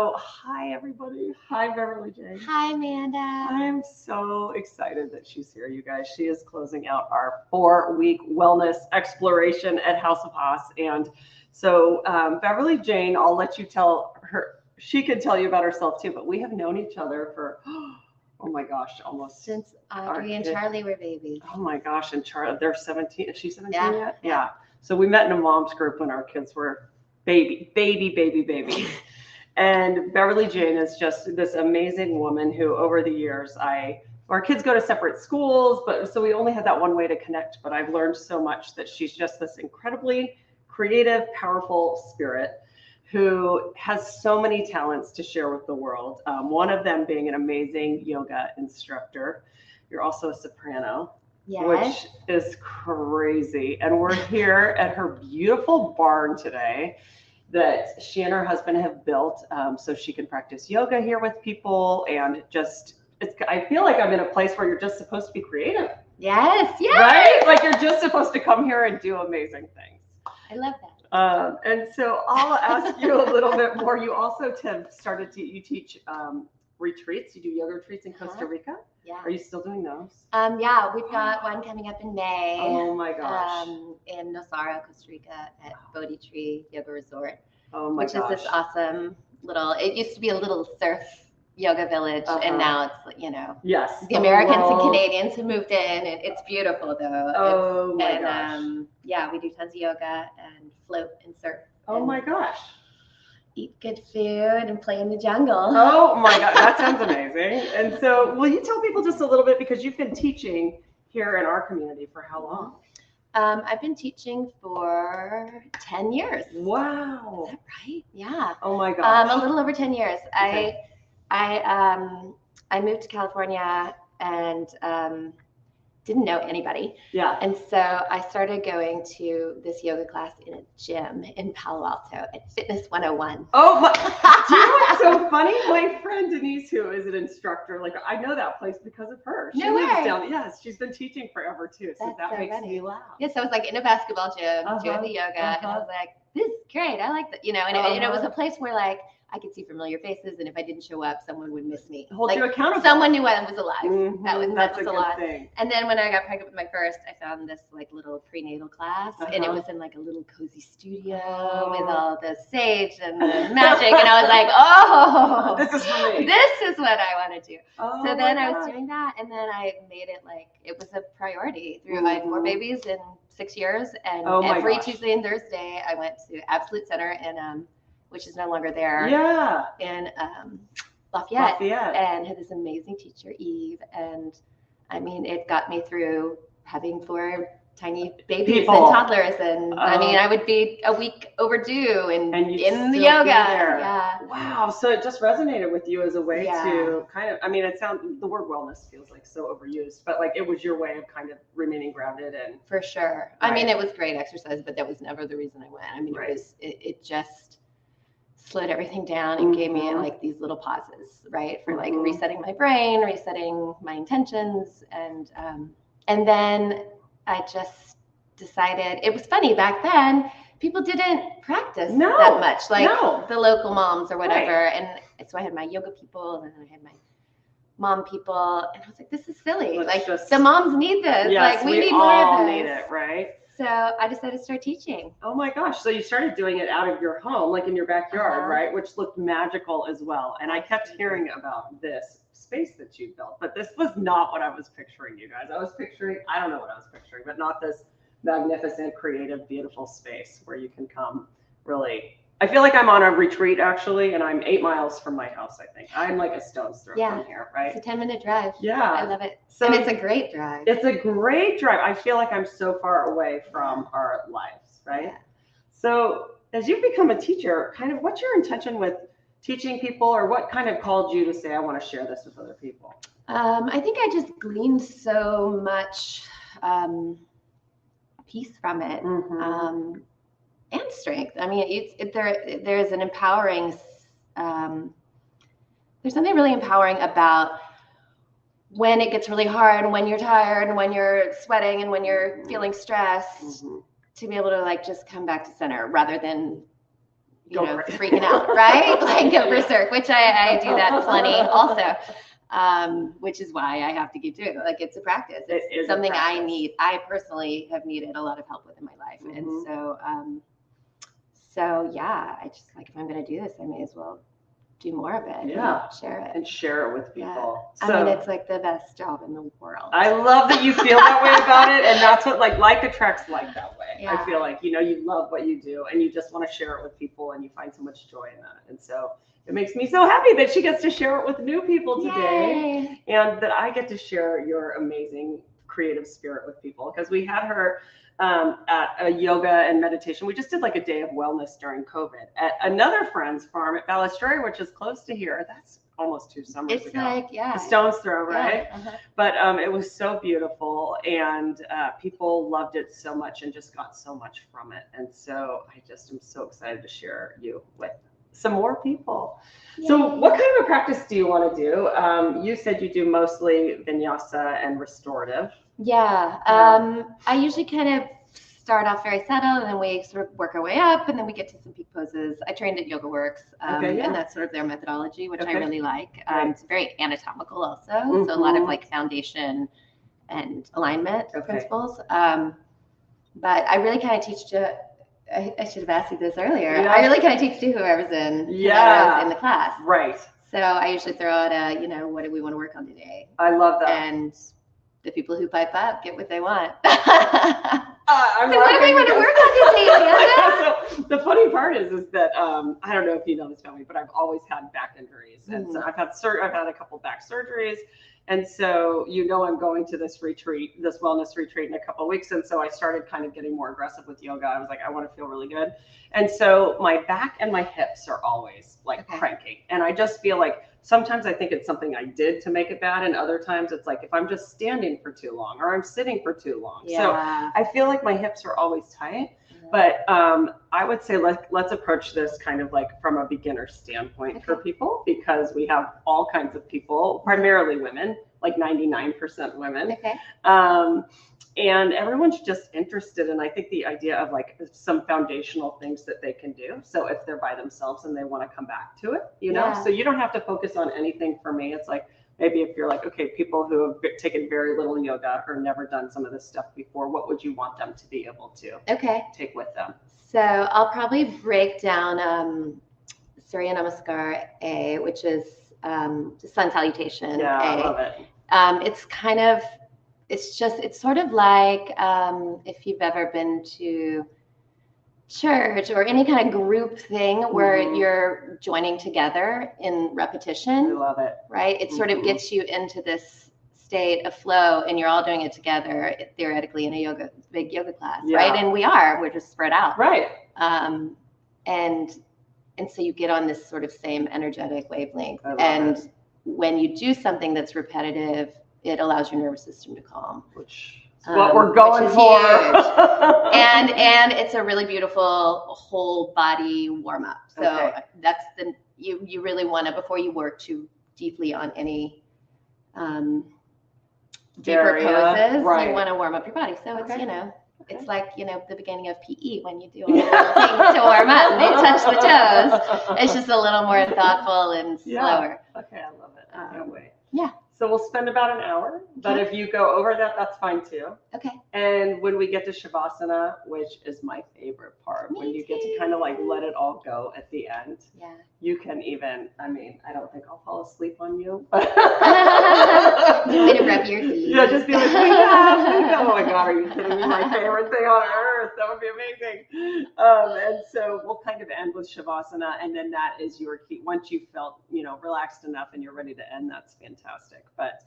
Oh, hi, everybody. Hi, Beverly Jane. Hi, Amanda. I'm so excited that she's here, you guys. She is closing out our 4-week wellness exploration at House of Haas. And so, Beverly Jane, I'll let you tell her, she could tell you about herself too, but we have known each other for, oh my gosh, almost. Since Audrey and Charlie were babies. Oh my gosh, and Charlie, they're 17. Is she 17 Yeah. yet? Yeah. So we met in a mom's group when our kids were baby. And Beverly Jane is just this amazing woman who, over the years, our kids go to separate schools, but so we only had that one way to connect. But I've learned so much that she's just this incredibly creative, powerful spirit who has so many talents to share with the world. One of them being an amazing yoga instructor. You're also a soprano. Yes. Which is crazy. And we're here at her beautiful barn today that she and her husband have built so she can practice yoga here with people. And I feel like I'm in a place where you're just supposed to be creative. Yes. Right? Like you're just supposed to come here and do amazing things. I love that. And so I'll ask you a little bit more. You also you teach retreats. You do yoga retreats in Costa Rica. Yeah. Are you still doing those? Yeah, we've got one coming up in May. Oh my gosh. In Nosara, Costa Rica, at Bodhi Tree Yoga Resort. Oh my gosh. Which is this awesome it used to be a little surf yoga village, and now it's, yes, the Americans and Canadians have moved in, and it's beautiful though. Oh my gosh. Yeah, we do tons of yoga and float and surf. Oh my gosh. Eat good food and play in the jungle. Oh my God, that sounds amazing. And so, will you tell people just a little bit, because you've been teaching here in our community for how long? I've been teaching for 10 years. Wow. Is that right? Yeah. Oh my gosh. A little over 10 years. Okay. I moved to California and didn't know anybody. Yeah. And so I started going to this yoga class in a gym in Palo Alto at Fitness 101. Oh my! Do you know what's so funny? My friend Denise, who is an instructor, like I know that place because of her. She lives down. Yes, she's been teaching forever too. So that makes me laugh. Yes, I was like in a basketball gym doing the yoga, and I was like, "This is great. I like that." And it was a place where like I could see familiar faces, and if I didn't show up, someone would miss me. Hold you accountable. Someone knew I was alive. Mm-hmm. That was a lot. Thing. And then when I got pregnant with my first, I found this like little prenatal class, and it was in like a little cozy studio with all the sage and the magic, and I was like, "Oh, this is for me. This is what I want to do." Oh, so then I was doing that, and then I made it like it was a priority. I had 4 babies in 6 years, and every Tuesday and Thursday I went to Absolute Center in which is no longer there. Yeah. In Lafayette, and had this amazing teacher, Eve, and I mean, it got me through having 4 tiny babies and toddlers, and I mean, I would be a week overdue and in the yoga. Yeah. Wow. So it just resonated with you as a way to kind of, I mean, the word wellness feels like so overused, but like it was your way of kind of remaining grounded and. For sure. Right. I mean, it was great exercise, but that was never the reason I went. I mean, it just slowed everything down and gave me like these little pauses, right? For like resetting my brain, resetting my intentions. And then I just decided, it was funny back then, people didn't practice that much, like the local moms or whatever. Right. And so I had my yoga people, and then I had my mom people, and I was like, this is silly. The moms need this. Yes, like we need more of this. Need it, right? So I decided to start teaching. Oh my gosh. So you started doing it out of your home, like in your backyard, right? Which looked magical as well. And I kept hearing about this space that you built, but this was not what I was picturing, you guys. I don't know what I was picturing, but not this magnificent, creative, beautiful space where you can come really. I feel like I'm on a retreat actually, and I'm 8 miles from my house, I think. I'm like a stone's throw from here, right? It's a 10-minute drive. Yeah. I love it. And it's a great drive. It's a great drive. I feel like I'm so far away from our lives, right? Yeah. So as you've become a teacher, kind of what's your intention with teaching people, or what kind of called you to say, I want to share this with other people? I think I just gleaned so much peace from it. And strength. I mean, there's an empowering, there's something really empowering about when it gets really hard, and when you're tired, and when you're sweating, and when you're feeling stressed, to be able to like just come back to center rather than you know, freaking out, right? Like go berserk, which I do that plenty also. Which is why I have to keep doing it. Like it's a practice. It's something I need. I personally have needed a lot of help with in my life. And so yeah, I just like, if I'm going to do this, I may as well do more of it. Yeah. Share it. And share it with people. Yeah. So, I mean, it's like the best job in the world. I love that you feel that way about it. And that's what like attracts like that way. Yeah. I feel like, you know, you love what you do and you just want to share it with people and you find so much joy in that. And so it makes me so happy that she gets to share it with new people today. Yay. And that I get to share your amazing creative spirit with people, because we had her at a yoga and meditation. We just did like a day of wellness during COVID at another friend's farm at Balustrade, which is close to here. That's almost 2 summers ago. It's like, a stone's throw, right? Yeah. But it was so beautiful, and people loved it so much and just got so much from it. And so I just am so excited to share you with some more people. Yay. So what kind of a practice do you want to do? You said you do mostly vinyasa and restorative. Yeah. I usually kind of start off very settled, and then we sort of work our way up, and then we get to some peak poses. I trained at Yoga Works, and that's sort of their methodology, which I really like. It's very anatomical also, so a lot of like foundation and alignment principles. But I really kind of teach to, I should have asked you this earlier. Yeah. I really kind of teach to whoever's in, in the class. Right. So I usually throw out a, what do we want to work on today? I love that. And the people who pipe up get what they want. I'm so what do we want to work on today? So the funny part is that I don't know if you know this, Tommy, but I've always had back injuries, and so I've had a couple back surgeries, and so I'm going to this retreat, this wellness retreat in a couple of weeks, and so I started kind of getting more aggressive with yoga. I was like, I want to feel really good, and so my back and my hips are always like cranking, and I just feel like sometimes I think it's something I did to make it bad, and other times it's like if I'm just standing for too long or I'm sitting for too long. Yeah. So I feel like my hips are always tight, but I would say let's approach this kind of like from a beginner standpoint for people, because we have all kinds of people, primarily women, like 99% women. And everyone's just interested in, I think, the idea of like some foundational things that they can do. So if they're by themselves and they want to come back to it, so you don't have to focus on anything. For me, it's like, maybe if you're like, okay, people who have taken very little yoga or never done some of this stuff before, what would you want them to be able to take with them? So I'll probably break down Surya Namaskar A, which is sun salutation. Yeah, I love it. It's kind of, it's sort of like if you've ever been to church or any kind of group thing where you're joining together in repetition. I love it. Right? It sort of gets you into this state of flow, and you're all doing it together, theoretically, in a big yoga class, right? And we're just spread out. Right. And so you get on this sort of same energetic wavelength. And when you do something that's repetitive, it allows your nervous system to calm. Which is what we're going for. and it's a really beautiful whole body warm up. So that's you really want to, before you work too deeply on any deeper poses, you want to warm up your body. So it's it's like the beginning of PE when you do all the little things to warm up and you touch the toes. It's just a little more thoughtful and slower. Okay, I love it. I can't wait. Yeah. So we'll spend about an hour, but if you go over that, that's fine too. Okay. And when we get to Shavasana, which is my favorite part, when you get to kind of like let it all go at the end, you can even, I don't think I'll fall asleep on you. You want to rub your feet. Yeah, just be like, oh my God, are you kidding me? My favorite thing on earth. That would be amazing. And so we'll kind of end with Shavasana, and then that is your key. Once you felt, relaxed enough and you're ready to end, that's fantastic. But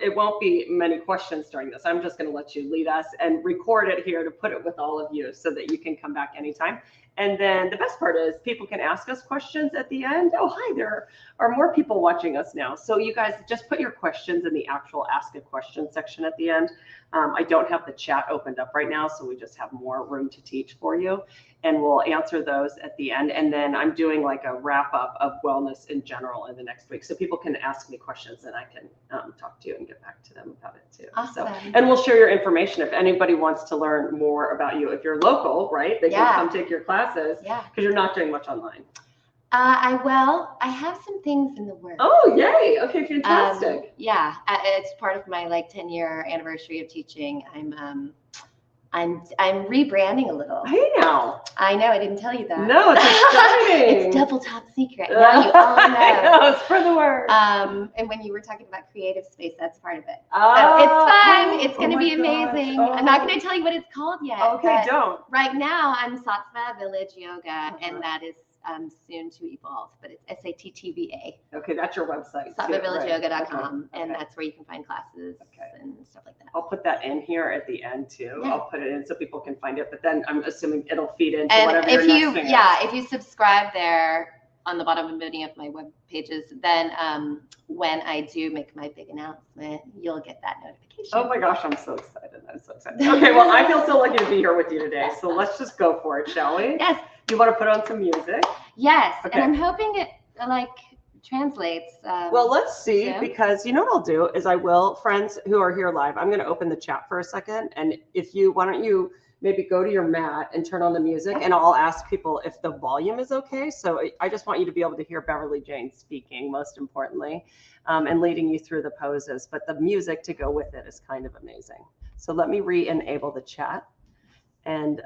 it won't be many questions during this. I'm just going to let you lead us and record it here to put it with all of you so that you can come back anytime. And then the best part is people can ask us questions at the end. Oh, hi, there are more people watching us now. So you guys just put your questions in the actual ask a question section at the end. I don't have the chat opened up right now, so we just have more room to teach for you. And we'll answer those at the end. And then I'm doing like a wrap up of wellness in general in the next week. So people can ask me questions and I can talk to you and get back to them about it too. Awesome. So, and we'll share your information if anybody wants to learn more about you. If you're local, right, they can come take your class. classes. Yeah. Because you're not doing much online. I have some things in the works. Oh, yay. Okay, fantastic. Yeah, it's part of my like 10-year anniversary of teaching. I'm rebranding a little. Hey now. I know, I didn't tell you that. No, it's exciting. It's double top secret. Now you all know. I know, spread the word. And when you were talking about creative space, that's part of it. Oh, So it's fun. It's going to be gosh. amazing. Oh. I'm not going to tell you what it's called yet. Okay, don't. Right now, I'm Sattva Village Yoga, and that is soon to evolve, but it's SATTVA. Okay, that's your website. SattvaVillageYoga.com, right. and that's where you can find classes and stuff like that. I'll put that in here at the end too. Yeah. I'll put it in so people can find it, but then I'm assuming it'll feed into And whatever if your you, next thing is. if you subscribe there on the bottom of many of my web pages, then when I do make my big announcement, you'll get that notification. Oh my gosh, I'm so excited. I'm so excited. Okay, well, I feel so lucky to be here with you today. So let's just go for it, shall we? Yes. You want to put on some music? Yes. Okay. And I'm hoping it like translates. Well, let's see, soon. because you know what I'll do is I will, friends who are here live, I'm going to open the chat for a second. And if you, why don't you maybe go to your mat and turn on the music, and I'll ask people if the volume is okay. So I just want you to be able to hear Beverly Jane speaking, most importantly, and leading you through the poses. But the music to go with it is kind of amazing. So let me re-enable the chat. And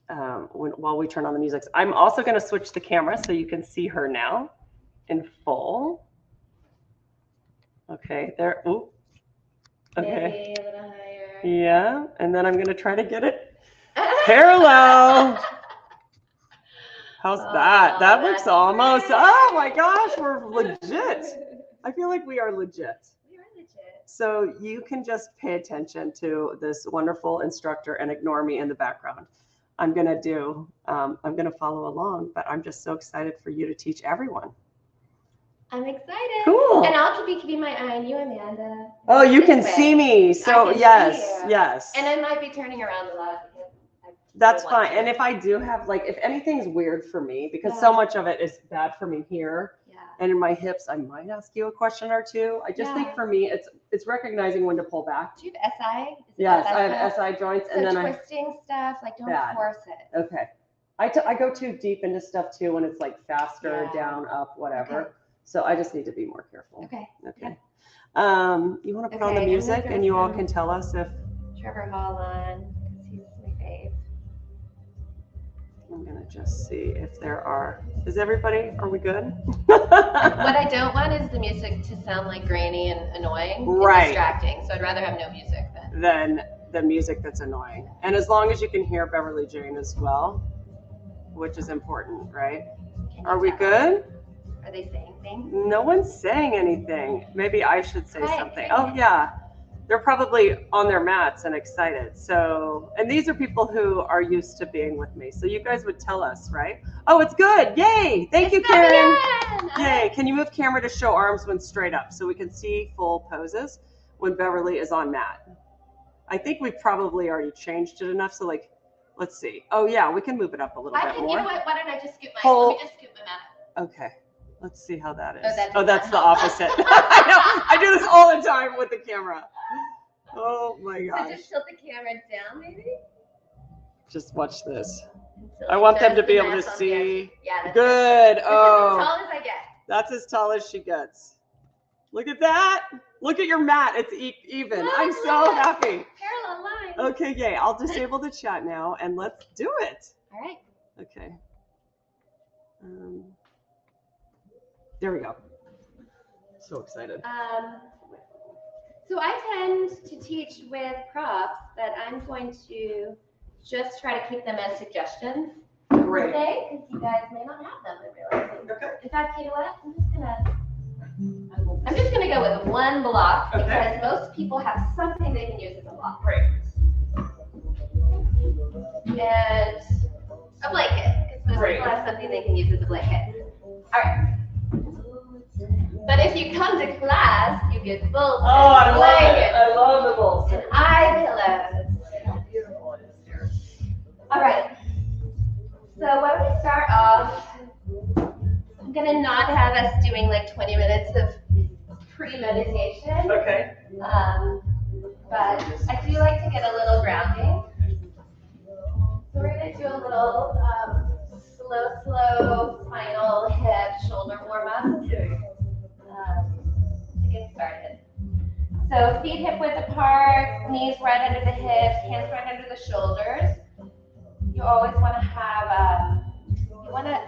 while we turn on the music, I'm also going to switch the camera so you can see her now in full. Okay, there. Ooh. Okay. Maybe a little higher. Yeah, and then I'm going to try to get it parallel. How's that? That looks almost. Great. Oh my gosh, we're legit. I feel like we are legit. We are legit. So you can just pay attention to this wonderful instructor and ignore me in the background. I'm going to follow along, but I'm just so excited for you to teach everyone. I'm excited. Cool. And I'll be keeping my eye on you, Amanda. Oh, you can This way. see me. So I can yes, see you. yes. And I might be turning around a lot. Because That's fine. And if I do have, like, if anything's weird for me, because so much of it is bad for me here and in my hips, I might ask you a question or two. I just think for me, it's recognizing when to pull back. Do you have SI? Yes, I have SI joints. So and then twisting stuff, like don't force it. Okay. I go too deep into stuff too when it's like faster, down, up, whatever. Okay. So I just need to be more careful. Okay. Okay. You want to put on the music and you all can tell us if. Trevor Hall on, because he's my fave. I'm going to just see if there are. Is everybody, are we good? What I don't want is the music to sound like grainy and annoying and distracting. So I'd rather have no music than the music that's annoying. And as long as you can hear Beverly Jane as well, which is important, right? Are we good? Are they saying things? No one's saying anything. Maybe I should say something. Oh yeah. They're probably on their mats and excited. So, and these are people who are used to being with me. So you guys would tell us, right? Oh, it's good. Yay. Thank you, Karen. Yay. Can you move camera to show arms when straight up so we can see full poses when Beverly is on mat? I think we probably already changed it enough. So like, let's see. Oh yeah, we can move it up a little bit more. You know what? Why don't I just scoot let me just scoot my mat up. Okay. Let's see how that is. Oh, that's the opposite. I know. I do this all the time with the camera. Oh my gosh. So just tilt the camera down, maybe? Just watch this. I want them to be able to see. Yeah, good. Oh. That's as tall as I get. That's as tall as she gets. Look at that. Look at your mat. It's even. Look, I'm so happy. Parallel line. Okay, yay. I'll disable the chat now and let's do it. All right. Okay. There we go. So excited. So I tend to teach with props that I'm going to just try to keep them as suggestions. Great. Okay, because you guys may not have them in real life. Okay. In fact, you know what? I'm just gonna go with one block because most people have something they can use as a block. Great. And a blanket, because most people have something they can use as a blanket. All right. But if you come to class, you get bolts and blankets. I love the bolts. And eye pillows. All right. So why don't we start off? I'm gonna not have us doing like 20 minutes of pre-meditation. Okay. But I do like to get a little grounding. So we're gonna do a little little slow spinal hip shoulder warm up to get started. So feet hip width apart, knees right under the hips, hands right under the shoulders. You always want to have, you want to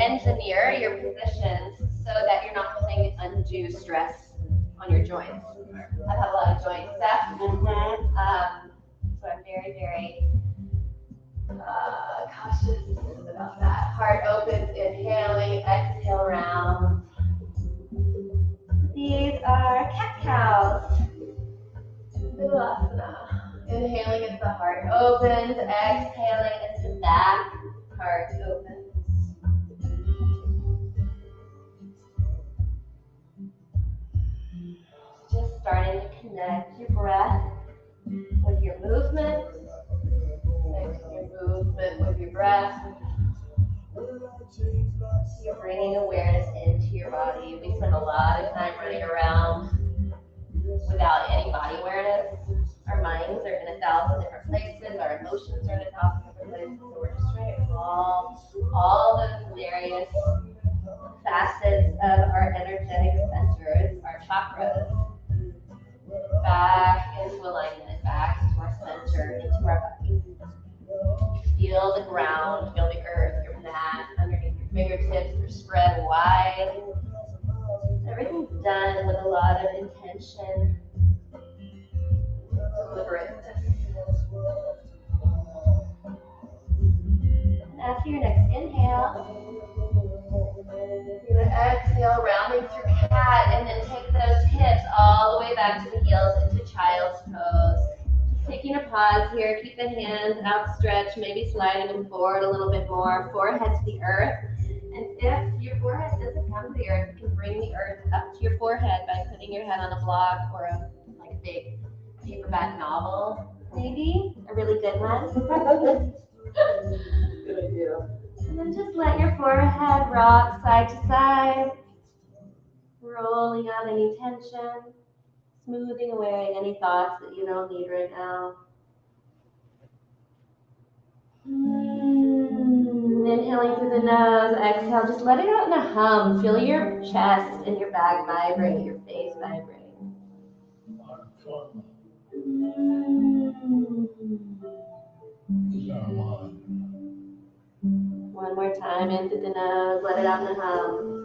engineer your positions so that you're not putting undue stress on your joints. I've had a lot of joint stuff, so I'm very cautious about that. Heart opens, inhaling, exhale round. These are cat-cows. Vinyasana. Inhaling as the heart opens, exhaling as the back heart opens. Just starting to connect your breath with your movement. Connect your movement with your breath. You're bringing awareness into your body. We spend a lot of time running around without any body awareness. Our minds are in 1,000 different places. Our emotions are in 1,000 different places. So we're just trying to involve all those various facets of our energetic centers, our chakras, back into alignment, back into our center, into our body. Feel the ground, feel the earth, your mat, underneath your fingertips, they're spread wide. Everything's done with a lot of intention, deliberateness. And after your next inhale, you're going to exhale, rounding through cat, and then take those hips all the way back to the heels into child's pose. Taking a pause here, keep the hands outstretched, maybe sliding them forward a little bit more, forehead to the earth. And if your forehead doesn't come to the earth, you can bring the earth up to your forehead by putting your head on a block or a big paperback novel, maybe, a really good one. Good idea. And then just let your forehead rock side to side, rolling out any tension, smoothing away any thoughts that you don't need right now. Inhaling through the nose, exhale, just let it out in a hum. Feel your chest and your back vibrate, your face vibrate. One more time, in through the nose, let it out in a hum.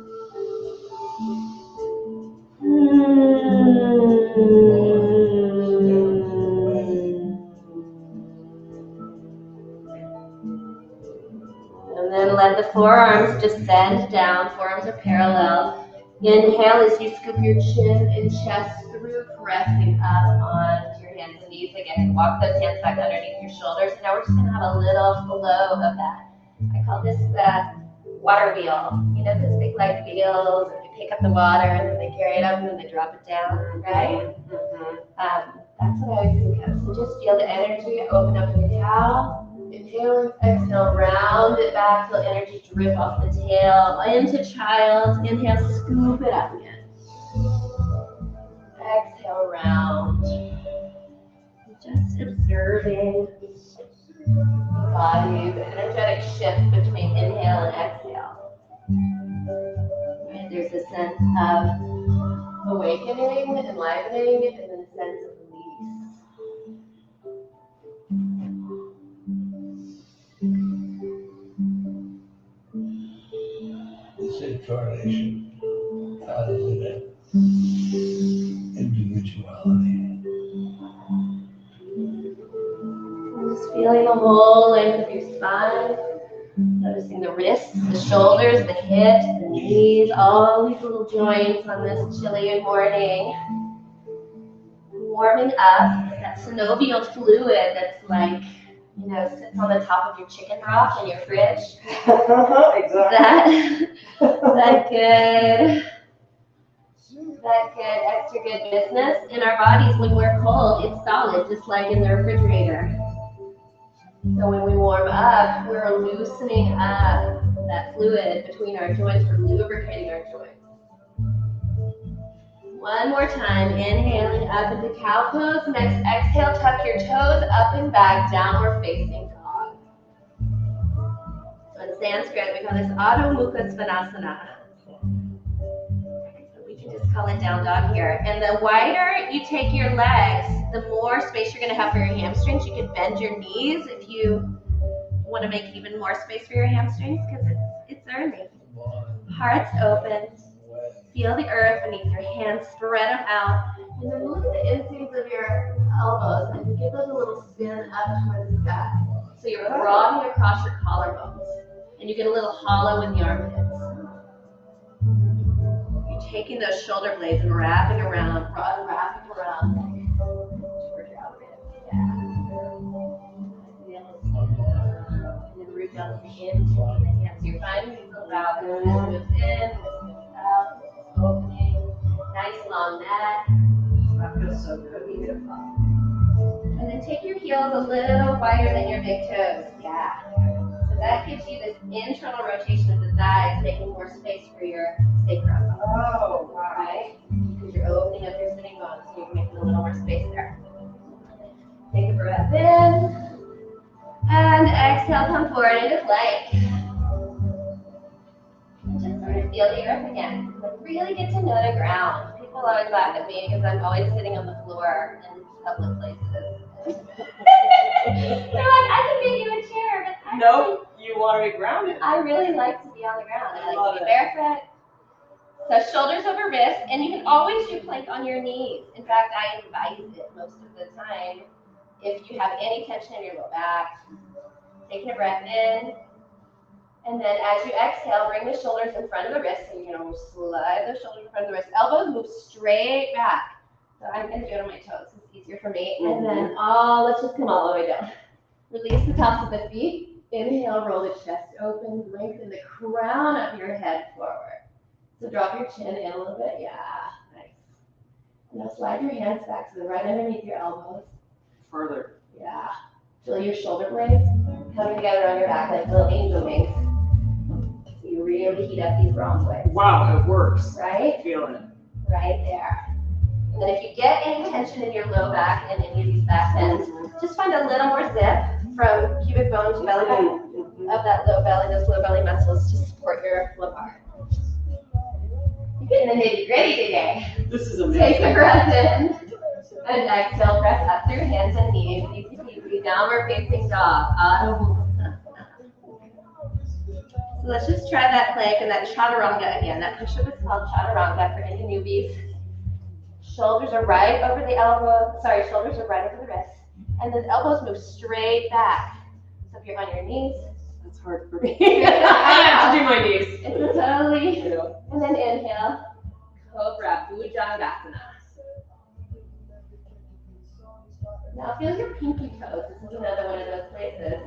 And then let the forearms just bend down, forearms are parallel. Inhale as you scoop your chin and chest through, pressing up onto your hands and knees again. Walk those hands back underneath your shoulders. And now we're just going to have a little flow of that. I call this the water wheel. You know those big like wheels, and they pick up the water and then they carry it up and then they drop it down, right? That's what I would think of. So just feel the energy, open up the cow. Inhale, exhale, round it back, feel energy drip off the tail into child. Inhale, scoop it up again. Exhale, round. Just observing the body, the energetic shift between inhale and exhale. Right, there's a sense of awakening, enlivening, and then a sense of release. This incarnation has an individuality. Just feeling the whole length of your spine, noticing the wrists, the shoulders, the hips, the knees, all these little joints on this chilly morning. Warming up that synovial fluid that's like, you know, sits on the top of your chicken broth in your fridge. Exactly. That good, extra good business in our bodies. When we're cold, it's solid, just like in the refrigerator. So when we warm up, we're loosening up that fluid between our joints, we're lubricating our joints. One more time, inhaling up into cow pose. Next exhale, tuck your toes up and back, downward facing dog. Sanskrit, we call this Adho Mukha Svanasana. We can just call it down dog here. And the wider you take your legs, the more space you're going to have for your hamstrings. You can bend your knees if you want to make even more space for your hamstrings because it's early. Hearts open. Feel the earth beneath your hands. Spread them out. And then look at the inseams of your elbows and give those a little spin up towards the sky. So you're broadening across your collarbones. And you get a little hollow in the armpits. You're taking those shoulder blades and wrapping around towards your elbows. Yeah. And then root down to the in, the hands. So you're finding these little valleys. This moves in, this moves out, this is opening. Nice long neck. That feels so good. Beautiful. And then take your heels a little wider than your big toes. Yeah. So that gives you this internal rotation of the thighs, making more space for your sacrum. Oh, wow. Right? Because you're opening up your sitting bones, so you're making a little more space there. Take a breath in. And exhale, come forward into plank. And just sort of feel the earth again. Like really get to know the ground. People always laugh at me because I'm always sitting on the floor in public places. They're like, I can make you a chair, but I Nope, you want to be grounded. I really like to be on the ground. I Love like to be it. barefoot. So shoulders over wrists, and you can always do plank on your knees. In fact, I advise it most of the time. If you have any tension in your low back, taking a breath in, and then as you exhale, bring the shoulders in front of the wrists. So you're going to slide the shoulders in front of the wrists. Elbows move straight back. So I'm going to do it on my toes. It's easier for me. And then let's just come all the way down. Release the tops of the feet. Inhale, roll the chest open. Lengthen the crown of your head forward. So drop your chin in a little bit. Yeah, nice. And now slide your hands back so they're right underneath your elbows. Further. Yeah. Feel your shoulder blades coming together on your back like little angel wings. So you really heat up these rhomboids. Wow, it works. Right? Feel it. Right there. And then if you get any tension in your low back and any of these back bends, just find a little more zip from pubic bone to belly button of that low belly, those low belly muscles to support your lumbar. You're getting the nitty gritty today. This is Take amazing. a breath in and exhale, press up through hands and knees. Easy peasy, downward facing dog. So let's just try that plank and that chaturanga again. That push-up is called chaturanga for any newbies. Shoulders are right over the shoulders are right over the wrists. And then elbows move straight back. So if you're on your knees. That's hard for me. I have to do my knees. It's totally. And then inhale. Cobra, Bhujangasana. Now feel your pinky toes. This is another one of those places.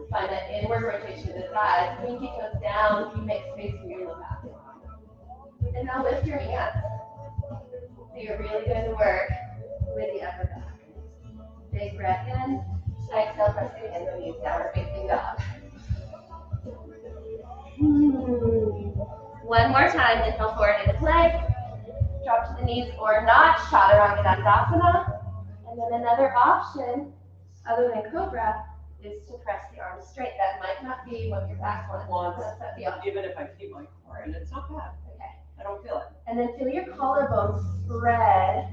Find that inward rotation of the thighs. Pinky toes down. You make space for your low back. And now lift your hands. So you're really going to work with the upper back. Big breath in. Exhale, press your hands on knees, downward facing dog. One more time. Inhale forward into plank. Drop to the knees or not. Chaturanga Dandasana. And then another option, other than cobra, is to press the arms straight. That might not be what your back wants. That's the option. Even if I keep my core in, it's not bad. Okay. I don't feel it. And then feel your collarbones spread.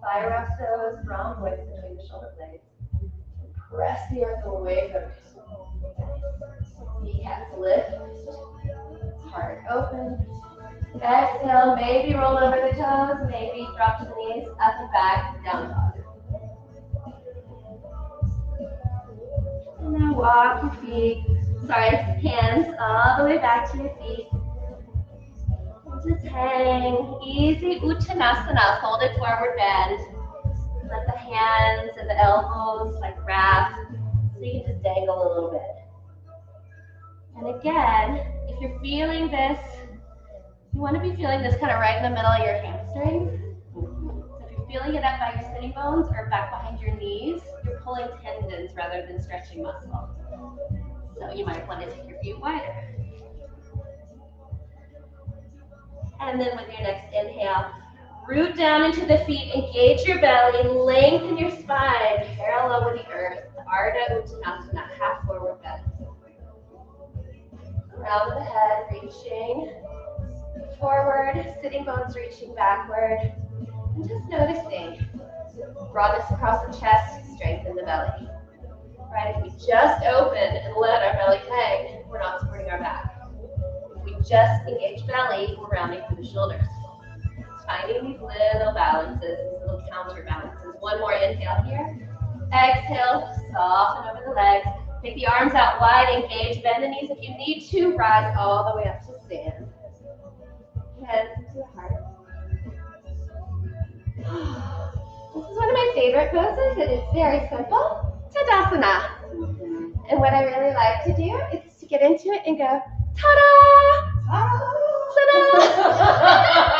Fire up those rhomboids between the shoulder blades. And press the earth away from you. Kneecaps lift. Heart open. Exhale, maybe roll over the toes, maybe drop to the knees, up and back, down dog. And then walk your feet, hands all the way back to your feet. And just hang, easy Uttanasana, folded forward bend. Let the hands and the elbows wrap, so you can just dangle a little bit. And again, if you're feeling this, you want to be feeling this kind of right in the middle of your hamstrings. So if you're feeling it up by your sitting bones or back behind your knees, you're pulling tendons rather than stretching muscle. So you might want to take your feet wider. And then with your next inhale, root down into the feet, engage your belly, lengthen your spine, parallel with the earth. Ardha Uttanasana, half forward bend. crown of the head reaching forward, sitting bones reaching backward, and just noticing broadness across the chest, strength in the belly. Right, if we just open and let our belly hang, we're not supporting our back. If we just engage belly, we're rounding through the shoulders. Finding these little balances, these little counterbalances. One more inhale here. Exhale, soften over the legs. Take the arms out wide, engage, bend the knees. If you need to, rise all the way up to stand. Hands to the heart. This is one of my favorite poses. It is very simple. Tadasana. And what I really like to do is to get into it and go, ta-da! Ta-da!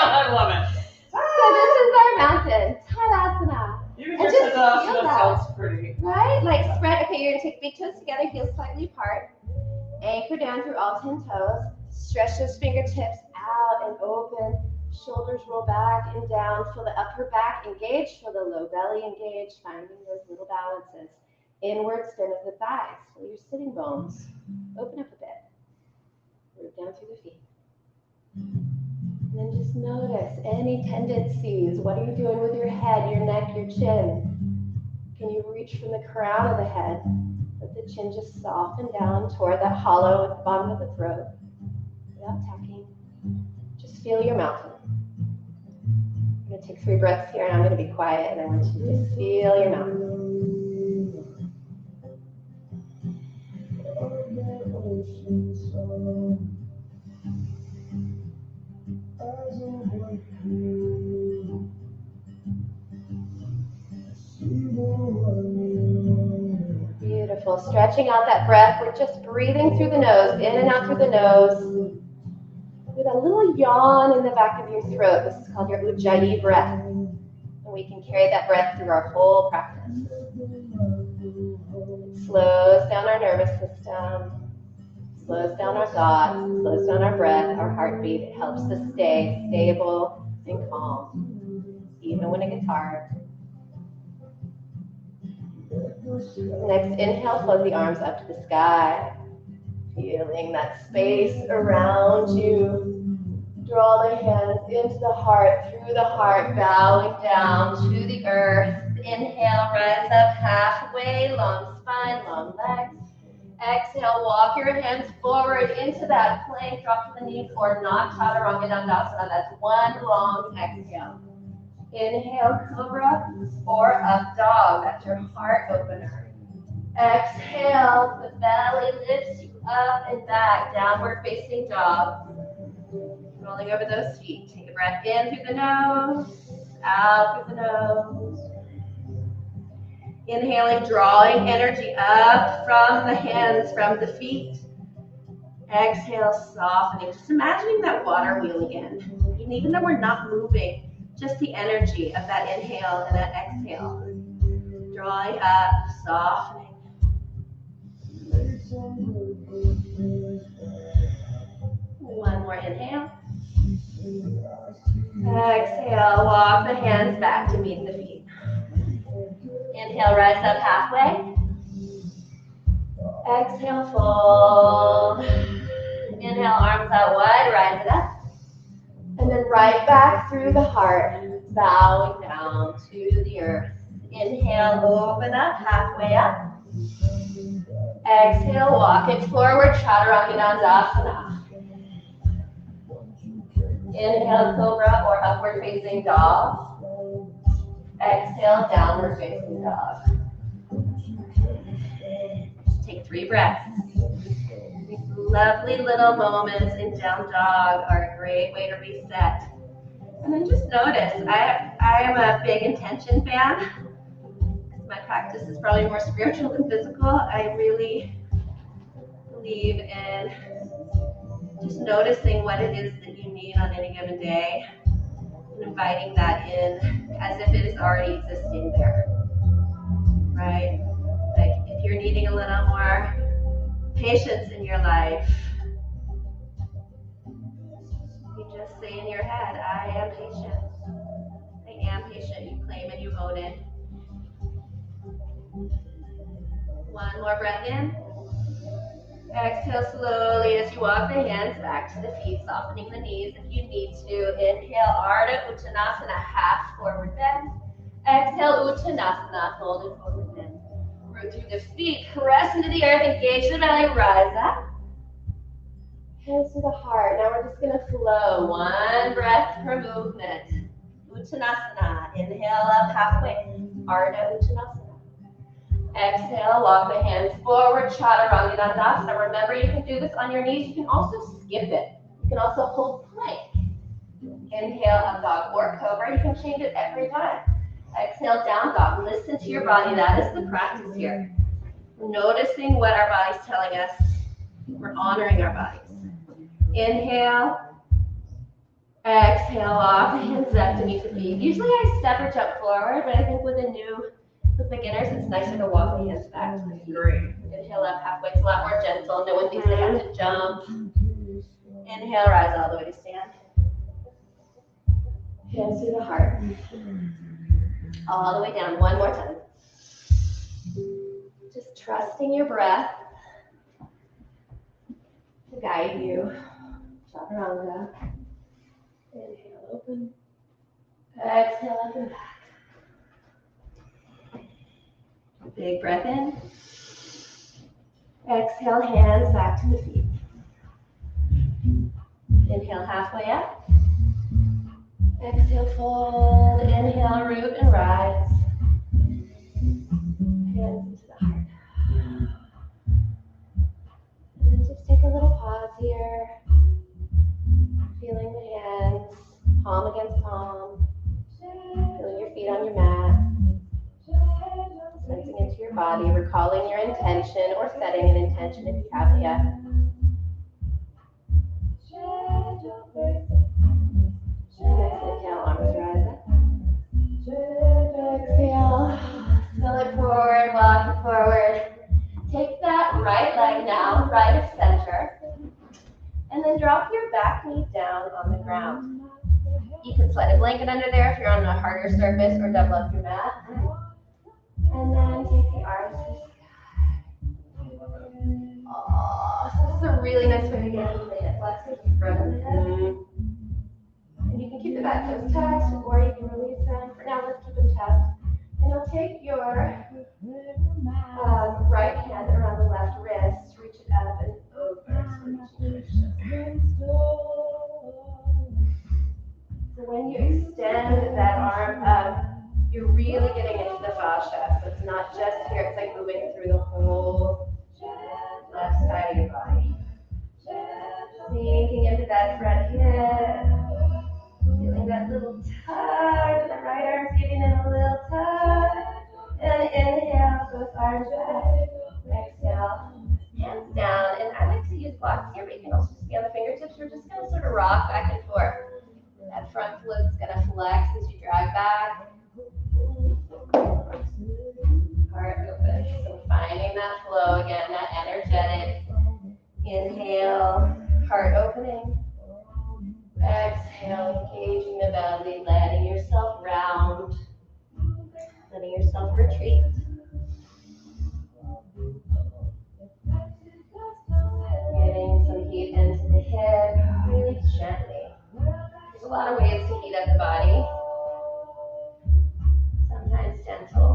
I love it. So this is our mountain, Tadasana. Even And your just Tadasana feel that. sounds pretty. Right? Like spread. Okay, you're going to take big toes together, heels slightly apart. Anchor down through all 10 toes. Stretch those fingertips out and open. Shoulders roll back and down. Feel the upper back engage. Feel the low belly engage. Finding those little balances. Inward extend of the thighs. Feel your sitting bones. Open up a bit. Root down through the feet. And then just notice any tendencies. What are you doing with your head, your neck, your chin? Can you reach from the crown of the head? Let the chin just soften down toward that hollow at the bottom of the throat without tucking. Just feel your mountain. I'm going to take 3 breaths here and I'm going to be quiet and I want you to just feel your mountain. Beautiful. Stretching out that breath. We're just breathing through the nose, in and out through the nose. With a little yawn in the back of your throat. This is called your Ujjayi breath. And we can carry that breath through our whole practice. It slows down our nervous system. Slows down our thoughts. Slows down our breath, our heartbeat. It helps us stay stable and calm, even when it gets hard. Next, inhale, float the arms up to the sky. Feeling that space around you. Draw the hands into the heart, through the heart, bowing down to the earth. Inhale, rise up halfway, long spine, long legs. Exhale, walk your hands forward into that plank, drop to the knee for not chaturanga dandasana. That's one long exhale. Inhale, cobra or up dog. That's your heart opener. Exhale, the belly lifts you up and back, downward facing dog. Rolling over those feet. Take a breath in through the nose, out through the nose. Inhaling, drawing energy up from the hands, from the feet. Exhale, softening. Just imagining that water wheel again. And even though we're not moving, just the energy of that inhale and that exhale. Drawing up, softening. One more inhale. Exhale, walk the hands back to meet the feet. Inhale, rise up halfway. Exhale, fold. Inhale, arms out wide, rise it up. And then right back through the heart, bowing down to the earth. Inhale, open up, halfway up. Exhale, walk it forward, chaturanga dandasana. Inhale, cobra or upward facing dog. Exhale, downward facing dog. Just take 3 breaths. These lovely little moments in down dog are a great way to reset. And then just notice, I am a big intention fan. My practice is probably more spiritual than physical. I really believe in just noticing what it is that you need on any given day and inviting that in as if it is already existing there, right? Like if you're needing a little more patience in your life, you just say in your head, I am patient. I am patient. You claim and you own it. One more breath in. Exhale slowly as you walk the hands back to the feet, softening the knees if you need to. Inhale, Ardha Uttanasana, half forward bend. Exhale, Uttanasana, folded forward bend. Root through the feet, press into the earth, engage the belly, rise up. Hands to the heart. Now we're just going to flow. One breath per movement. Uttanasana. Inhale up halfway. Ardha Uttanasana. Exhale, walk the hands forward, Chaturanga Dandasana. Remember, you can do this on your knees. You can also skip it. You can also hold plank. Inhale, up dog or cobra. You can change it every time. Exhale, down dog. Listen to your body. That is the practice here. We're noticing what our body's telling us. We're honoring our bodies. Inhale. Exhale, off the hands up to meet the feet. Usually I step or jump forward, but I think with beginners, it's nicer to walk the hands back. Great. Inhale up halfway. It's a lot more gentle. No one thinks they have to jump. Inhale, rise all the way to stand. Hands to the heart. All the way down. One more time. Just trusting your breath to guide you. Chaturanga. Inhale, open. Exhale, up and back. Big breath in. Exhale, hands back to the feet. Inhale, halfway up. Exhale, fold. Inhale, root and rise. Hands into the heart. And then just take a little pause here. Feeling the hands, palm against palm. Feeling your feet on your mat. Sensing into your body, recalling your intention or setting an intention if you haven't yet. And next inhale, arms rise up. Exhale, fill it forward, walk it forward. Take that right leg now, right of center. And then drop your back knee down on the ground. You can slide a blanket under there if you're on a harder surface or double up your mat. And then take the arms to the sky. Oh, so this is a really nice way to get into the hip flexors in front of the head. And you can keep the back toes touched or you can release them. For now, let's keep them touched. And you'll take your right hand around the left wrist, reach it up and over. So when you extend that arm up, you're really getting into the fascia. So it's not just here, it's like moving through the whole left side of your body. Sinking into that front hip. Feeling that little tug. The right arm's giving it a little tug. And inhale, both arms back. Exhale, hands down. And I like to use blocks here, but you can also just be on the fingertips. We're just going to sort of rock back and forth. That front foot's going to flex as you drive back. Heart open. So finding that flow again, that energetic. Inhale, heart opening. Exhale, engaging the belly, letting yourself round, letting yourself retreat. Getting some heat into the hip, really gently. There's a lot of ways to heat up the body. Sometimes gentle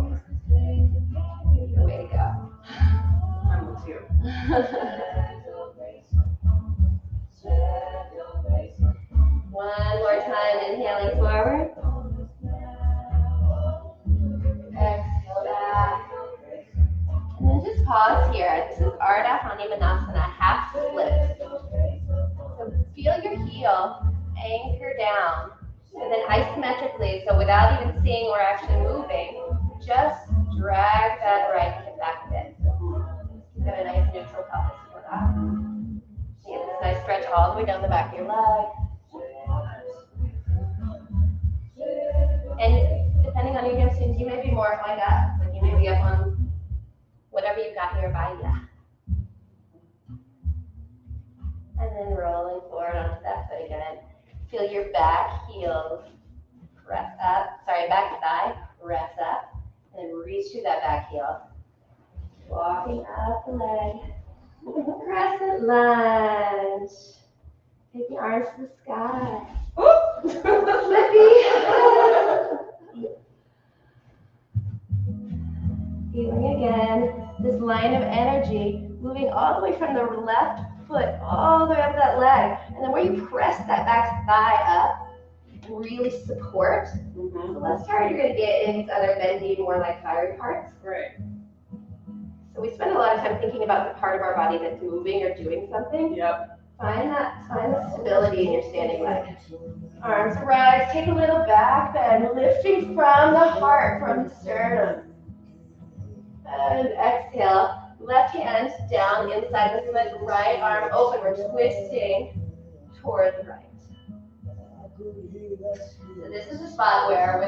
is the way to go. I'm with you. One more time, inhaling forward. Exhale back. And then just pause here. This is Ardha Hanumanasana, half split. So feel your heel anchor down. And then isometrically, so without even seeing we're actually moving, just drag that right hip back a bit. Get a nice neutral pelvis for that. See this nice stretch all the way down the back of your leg. And depending on your hamstrings, you may be more like up. Like you may be up on whatever you got nearby. Yeah. And then rolling forward onto that foot again. Feel your back heel press up. Sorry, back thigh press up. And then reach through that back heel. Walking up the leg. Crescent lunge. Take your arms to the sky. Flippy. Feeling again this line of energy, moving all the way from the left foot all the way up that leg. And then where you press that back thigh up and really support, the less tired you're going to get in these other bendy, more like fiery parts. Right. So we spend a lot of time thinking about the part of our body that's moving or doing something. Yep. Find the stability in your standing leg. Arms rise, take a little back bend, lifting from the heart, from the sternum. And exhale, left hand down inside the foot, right arm open. We're twisting toward the right. So this is a spot where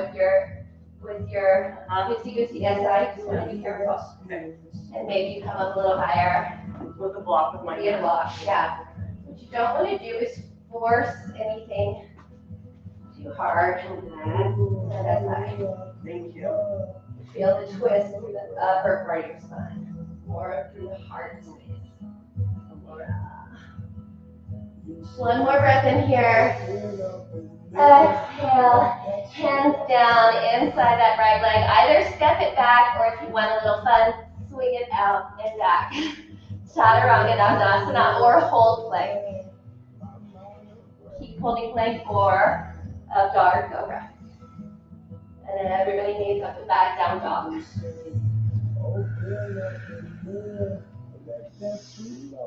with your loosey-goosey SI, you just want to be careful. Okay. And maybe you come up a little higher. With a block with my hand. Block, yeah. What you don't want to do is force anything too hard. Thank you. Feel the twist through the upper part of your spine, more through the heart space. One more breath in here. Exhale, hands down inside that right leg. Either step it back, or if you want a little fun, swing it out and back. Chaturanga Dandasana, or hold plank. Keep holding plank or dog cobra. And then everybody needs up and back, down dog.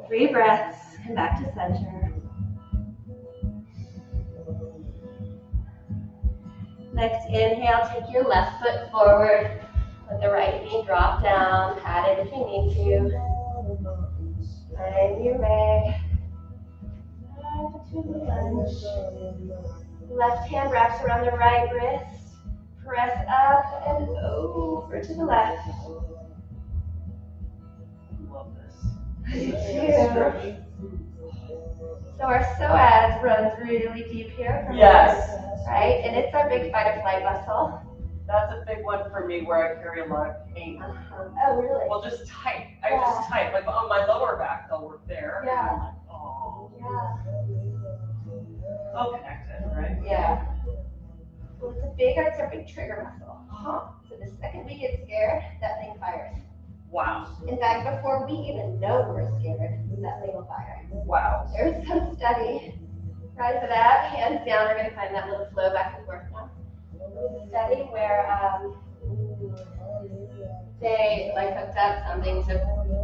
3 breaths, come back to center. Next inhale, take your left foot forward. Let the right knee drop down, pat it if you need to. Find your way. Back to the lunge. Left hand wraps around the right wrist. Press up and over to the left. Love this. You too. So our psoas runs really deep here. Yes. Right? And it's our big fight or flight muscle. That's a big one for me where I carry a lot of pain. Oh, really? Well, just tight. Just tight. Like on my lower back, they'll work there. Yeah. And I'm like, oh. Yeah. All connected, right? Yeah. Well, it's a big trigger muscle. So the second we get scared, that thing fires. Wow. In fact, before we even know we're scared, that thing will fire. Wow. There's some study. Right for that, hands down, we're going to find that little flow back and forth now. There's a study where they hooked up something to,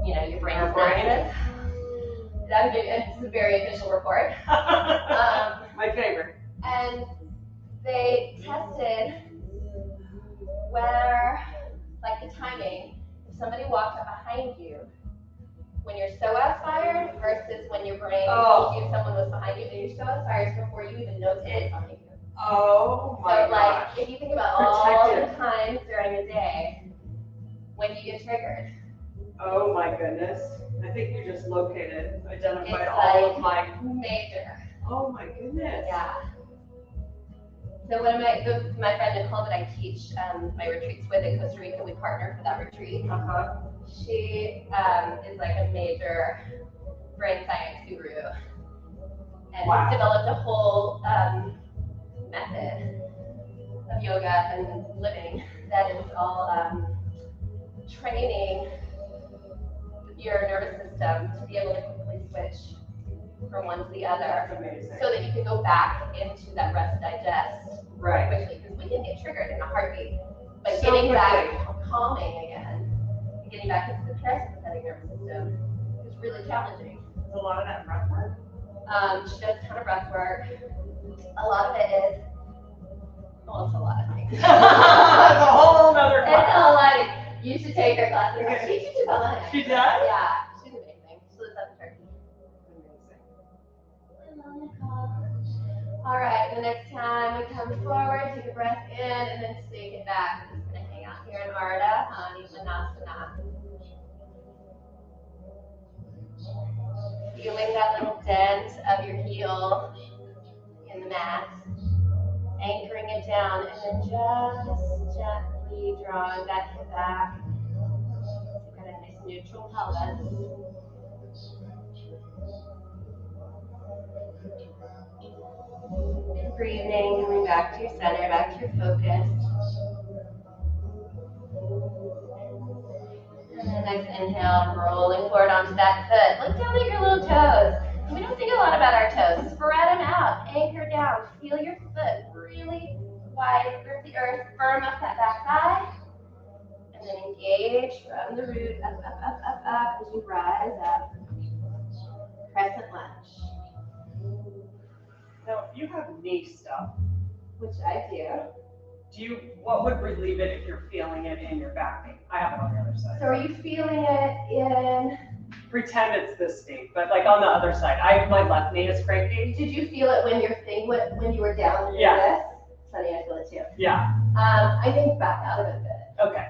your brain. It's a very official report. My favorite. And they tested where, the timing, if somebody walked up behind you, when your psoas fired versus when your brain told you someone was behind you, and your psoas fires before you even know someone's behind you. Oh my gosh. If you think about all the times during the day when you get triggered. Oh my goodness. I think you just identified It's all of my major. Oh my goodness. Yeah. So one of my friend Nicole that I teach my retreats with in Costa Rica, we partner for that retreat. She is a major brain science guru and has developed a whole method of yoga and living that is all training your nervous system to be able to quickly switch from one to the other. That's amazing. So that you can go back into that rest digest quickly, because we can get triggered in a heartbeat. But So getting back quickly. calming again, and getting back into the parasympathetic nervous system is really challenging. Is a lot of that breath work? She does a ton of breath work. A lot of it is, well, it's a lot of things. That's a whole other It's a class. lot. You should take her classes. Okay. She teaches online. She does? Yeah, she's amazing. She lives up in Turkey. All right, the next time we come forward, take a breath in and then sink it back. We're just going to hang out here in Ardha Manasana. Feeling that little dent of your heel in the mat. Anchoring it down and then just gently drawing that hip back. So you've got a nice neutral pelvis. Breathing, coming back to your center, back to your focus. And then next inhale, rolling forward onto that foot. Look down at your little toes. We don't think a lot about our toes. Spread them out, anchor down. Feel your foot really wide, grip the earth, firm up that back thigh. And then engage from the root, up, up, up, up, up, as you rise up. Crescent lunge. Now, if you have knee stuff, Which I do. What would relieve it if you're feeling it in your back pain? I have it on the other side. So are you feeling it in? Pretend it's this state, but like on the other side. My left knee is cranky. Did you feel it when you were down like Yeah. this? Funny, I feel it too. Yeah. I think back out of it a bit. Okay.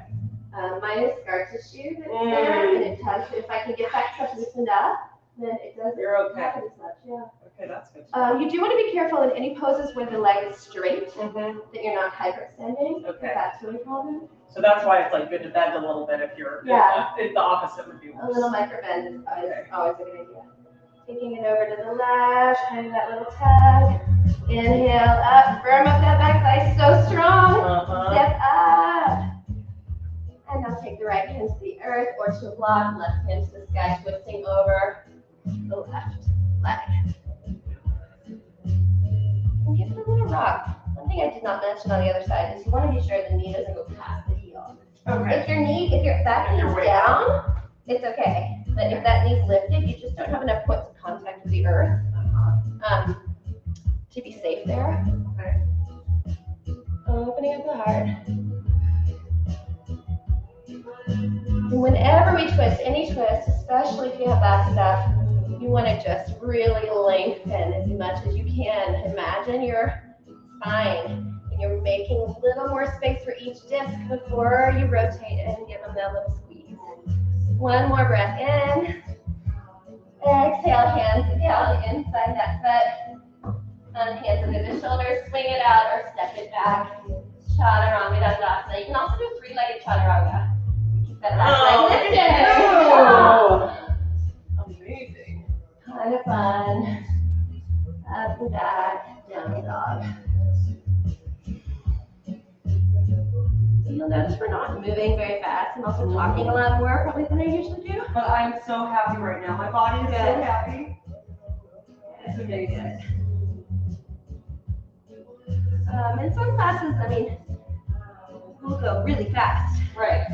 Mine is scar tissue that's there, and it tends to, if I can get that stuff loosened up, then it doesn't You're okay. happen as much. Yeah. Okay, that's good. You do want to be careful in any poses where the leg is straight, Mm-hmm. that you're not hyperextending. Okay. That's really important. So that's why it's like good to bend a little bit if you're. Yeah. If the opposite would be worse. A little micro bend is always a good idea. Taking it over to the left, kind of that little tug. Inhale up, firm up that back thigh, so strong. Step up. And now take the right hand to the earth or to a block, left hand to the sky, twisting over the left leg. And give it a little rock. One thing I did not mention on the other side is you want to be sure the knee doesn't go past the heel. Okay. If your back knee is down, it's okay. But if that knee's lifted, you just don't have enough points of contact with the earth to be safe there. Okay. Opening up the heart. And whenever we twist, any twist, especially if you have back stuff, you want to just really lengthen as much as you can. Imagine your spine and you're making a little more space for each disc before you rotate it and give them that little squeeze. One more breath in. Exhale, hands down inside that foot. Hands under the shoulders, swing it out or step it back. Chaturanga Dandasana. You can also do three-legged chaturanga. Keep that back leg lifted. Amazing. Kind of fun. Up and back, down dog. You'll notice we're not moving very fast. I'm also talking a lot more probably than I usually do. But I'm so happy right now. My body is so happy. It's very good. In some classes, we'll go really fast. Right.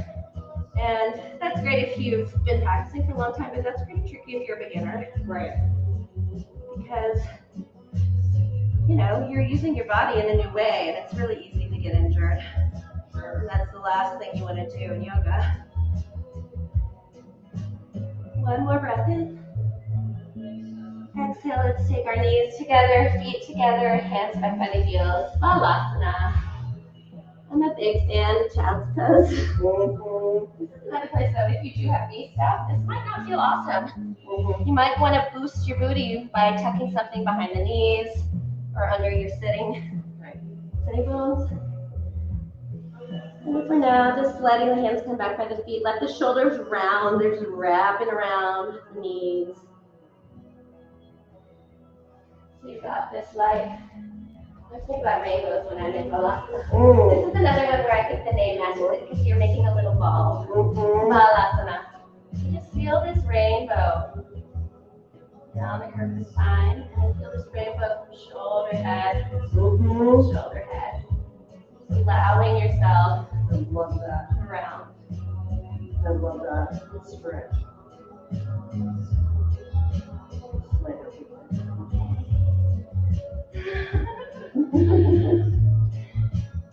And that's great if you've been practicing for a long time, but that's pretty tricky if you're a beginner. Right. Because, you're using your body in a new way, and it's really easy to get injured. And that's the last thing you want to do in yoga. One more breath in. Exhale, let's take our knees together, feet together, hands back by the heels. Balasana. I'm a big fan of child's pose. This is another place though, if you do have knee stuff, this might not feel awesome. You might want to boost your booty by tucking something behind the knees or under your sitting bones. And for now, just letting the hands come back by the feet. Let the shoulders round. They're just wrapping around the knees. So you got this life. I think about rainbows when I'm in Balasana. This is another one where I think the name matches it because you're making a little ball. Balasana. You just feel this rainbow down the curve of the spine, and feel this rainbow from shoulder head, shoulder head. Just allowing yourself around. I love that. Stretch.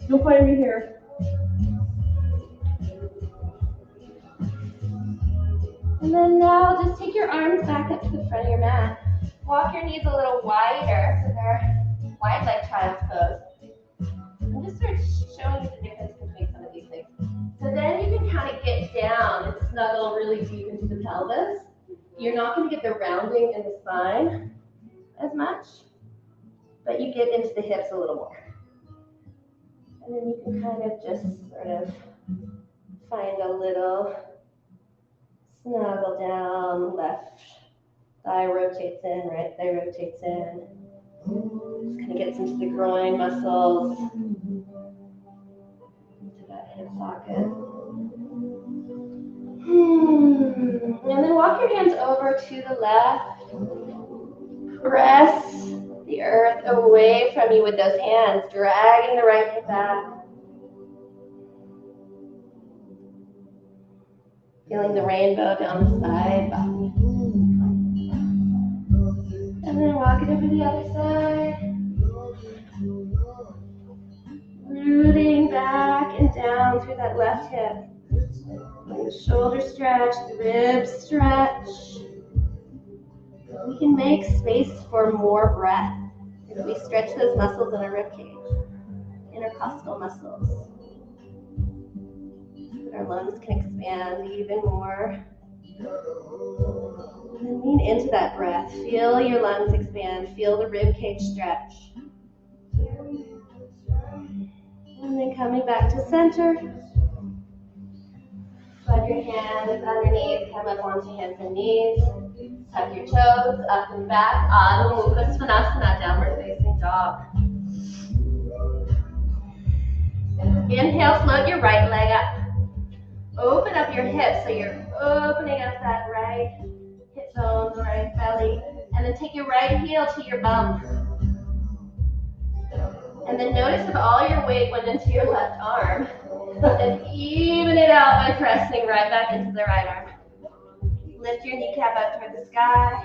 You'll find me here. And then now just take your arms back up to the front of your mat. Walk your knees a little wider so they're wide like child's pose. I'm just sort of showing you the difference between some of these things. So then you can kind of get down and snuggle really deep into the pelvis. You're not going to get the rounding in the spine as much, but you get into the hips a little more. And then you can kind of just sort of find a little snuggle down, left thigh rotates in, right thigh rotates in. Just kind of gets into the groin muscles, into that hip socket. And then walk your hands over to the left. Press the earth away from you with those hands, dragging the right hip back. Feeling the rainbow down the side body. And then walk it over the other side. Rooting back and down through that left hip. The shoulder stretch, the ribs stretch. We can make space for more breath as we stretch those muscles in our rib cage, intercostal muscles. So that our lungs can expand even more. And then lean into that breath. Feel your lungs expand. Feel the rib cage stretch. And then coming back to center. Slide your hands underneath, come up onto hands and knees. Tuck your toes up and back. Adho Mukha Svanasana, downward facing dog. Inhale, float your right leg up. Open up your hips so you're opening up that right hip bones, right belly. And then take your right heel to your bum. And then notice if all your weight went into your left arm. And even it out by pressing right back into the right arm. Lift your kneecap up toward the sky.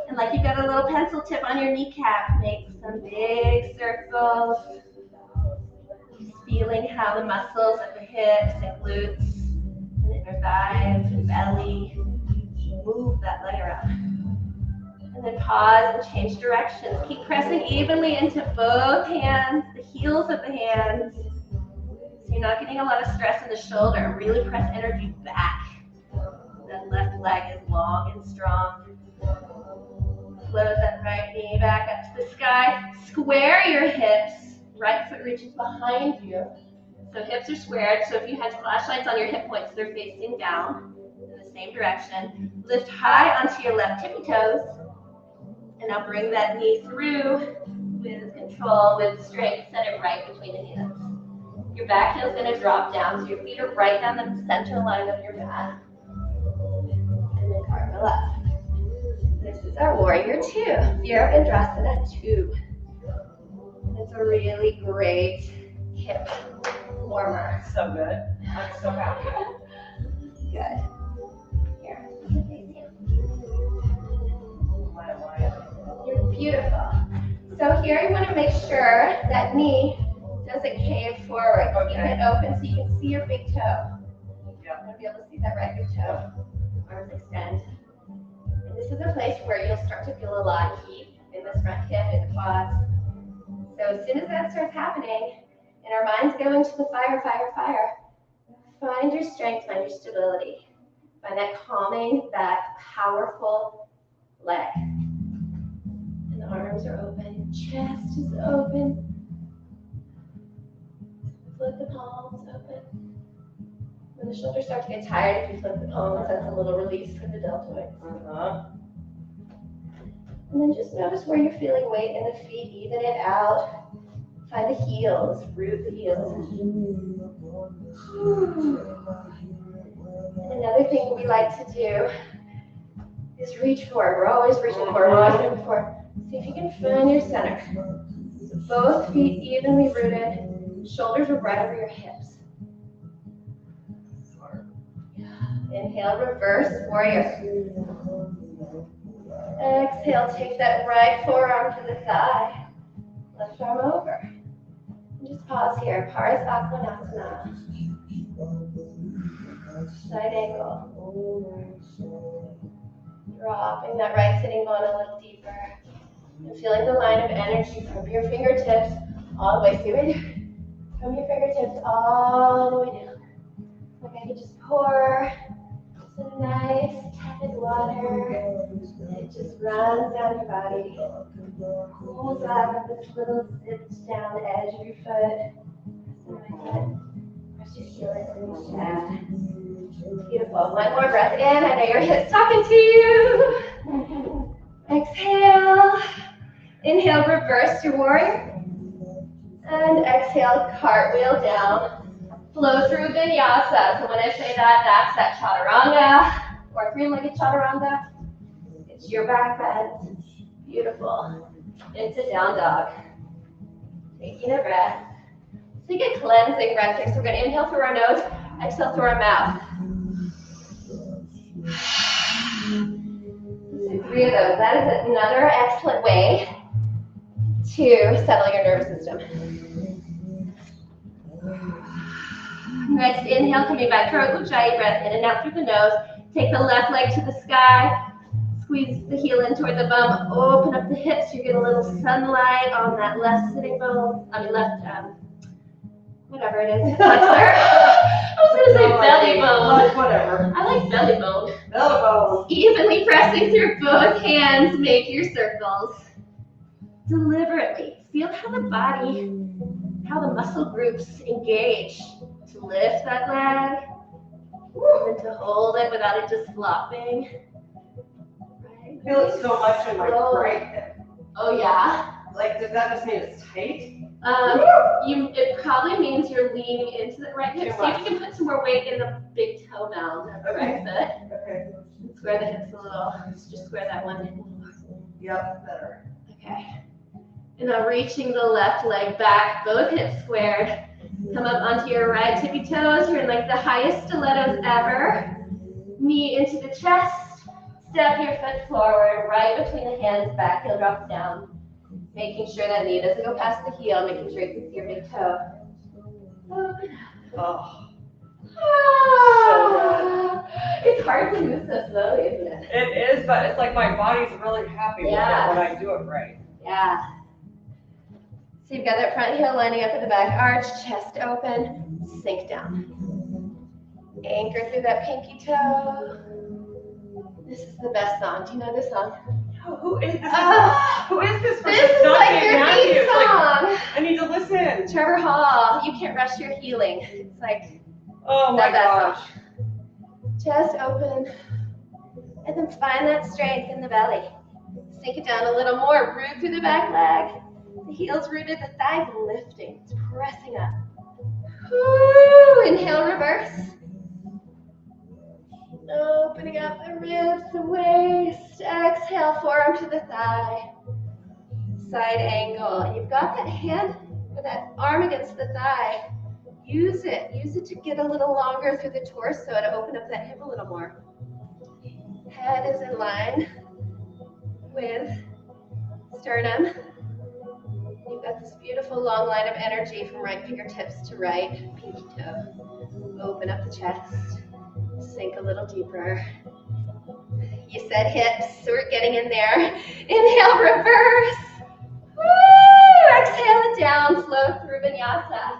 And like you've got a little pencil tip on your kneecap, make some big circles. Feeling how the muscles of the hips and glutes and inner thighs and belly move that leg around. And then pause and change directions. Keep pressing evenly into both hands, the heels of the hands. So you're not getting a lot of stress in the shoulder. Really press energy back. That left leg is long and strong. Float that right knee back up to the sky. Square your hips. Right foot reaches behind you. So hips are squared. So if you had flashlights on your hip points, they're facing down in the same direction. Lift high onto your left tippy toes. And now bring that knee through with control, with strength. Set it right between the hands. Your back heel is going to drop down, so your feet are right down the center line of your mat. And then cartwheel up. This is our warrior two, Virabhadrasana 2. It's a really great hip warmer. So good. I'm so happy. Good. Here, you're beautiful. So here you want to make sure that knee doesn't cave forward. Keep it open so you can see your big toe. Yeah. You want to be able to see that right big toe. Arms extend. And this is a place where you'll start to feel a lot of heat in this front hip and the quads. So as soon as that starts happening, and our minds go into the fire, find your strength, find your stability. Find that calming, that powerful leg. And the arms are open, chest is open. Flip the palms open. When the shoulders start to get tired, if you flip the palms, that's a little release for the deltoids. And then just notice where you're feeling weight in the feet, even it out. Find the heels, root the heels. And another thing we like to do is reach forward. We're always reaching forward, we're always moving forward. See if you can find your center. So both feet evenly rooted, shoulders are right over your hips. Inhale, reverse warrior. Exhale, take that right forearm to the thigh. Left arm over. And just pause here. Parsvakonasana. Side angle. Dropping that right sitting bone a little deeper. And feeling the line of energy from your fingertips all the way through. From your fingertips all the way down. Like I could just pour some nice tepid water. It just runs down your body. Pulls out of this little sit down edge of your foot. Press your heel into the chest. Beautiful. One more breath in. I know your hips talking to you. Exhale. Inhale, reverse your warrior. And exhale, cartwheel down. Flow through vinyasa. So when I say that, that's that chaturanga or three-legged chaturanga. It's your back bend. Beautiful. Into down dog. Taking a breath. Take a cleansing breath here. So we're going to inhale through our nose, exhale through our mouth. Let's do 3 of those. That is another excellent way to settle your nervous system. Next, inhale, coming back, throat ujjayi breath in and out through the nose. Take the left leg to the sky. Squeeze the heel in toward the bum. Open up the hips. You get a little sunlight on that left sitting bone. Whatever it is. I was going to say belly bone. Whatever. I like belly bone. Belly bone. Evenly pressing through both hands. Make your circles. Deliberately. Feel how the body, how the muscle groups engage. To lift that leg. And to hold it without it just flopping. I feel it so much in my right hip. Oh yeah. Like, does that just mean it's tight? It probably means you're leaning into the right hip. See if you can put some more weight in the big toe mound of the right foot. Okay. Square the hips a little. Just square that one. Yep, better. Okay. And now reaching the left leg back, both hips squared. Come up onto your right tippy toes. You're in like the highest stilettos ever. Knee into the chest. Step your foot forward, right between the hands, back heel drops down. Making sure that knee doesn't go past the heel, making sure you can see your big toe. Oh. It's hard to move so slowly, isn't it? It is, but it's like my body's really happy with it when I do it right. Yeah. So you've got that front heel lining up with the back arch, chest open, sink down. Anchor through that pinky toe. This is the best song. Do you know this song? Oh, who is this? Who is this? This is like your theme song. Like, I need to listen. Trevor Hall, You Can't Rush Your Healing. It's like, oh my gosh. Chest open. And then find that strength in the belly. Sink it down a little more. Root through the back leg. The heel's rooted, the thighs lifting. It's pressing up. Woo. Inhale, reverse. Opening up the ribs, the waist. Exhale, forearm to the thigh. Side angle. You've got that hand or that arm against the thigh. Use it. Use it to get a little longer through the torso to open up that hip a little more. Head is in line with sternum. You've got this beautiful long line of energy from right fingertips to right pinky toe. Open up the chest. Sink a little deeper. You said hips, so we're getting in there. Inhale, reverse. Woo! Exhale it down, flow through vinyasa.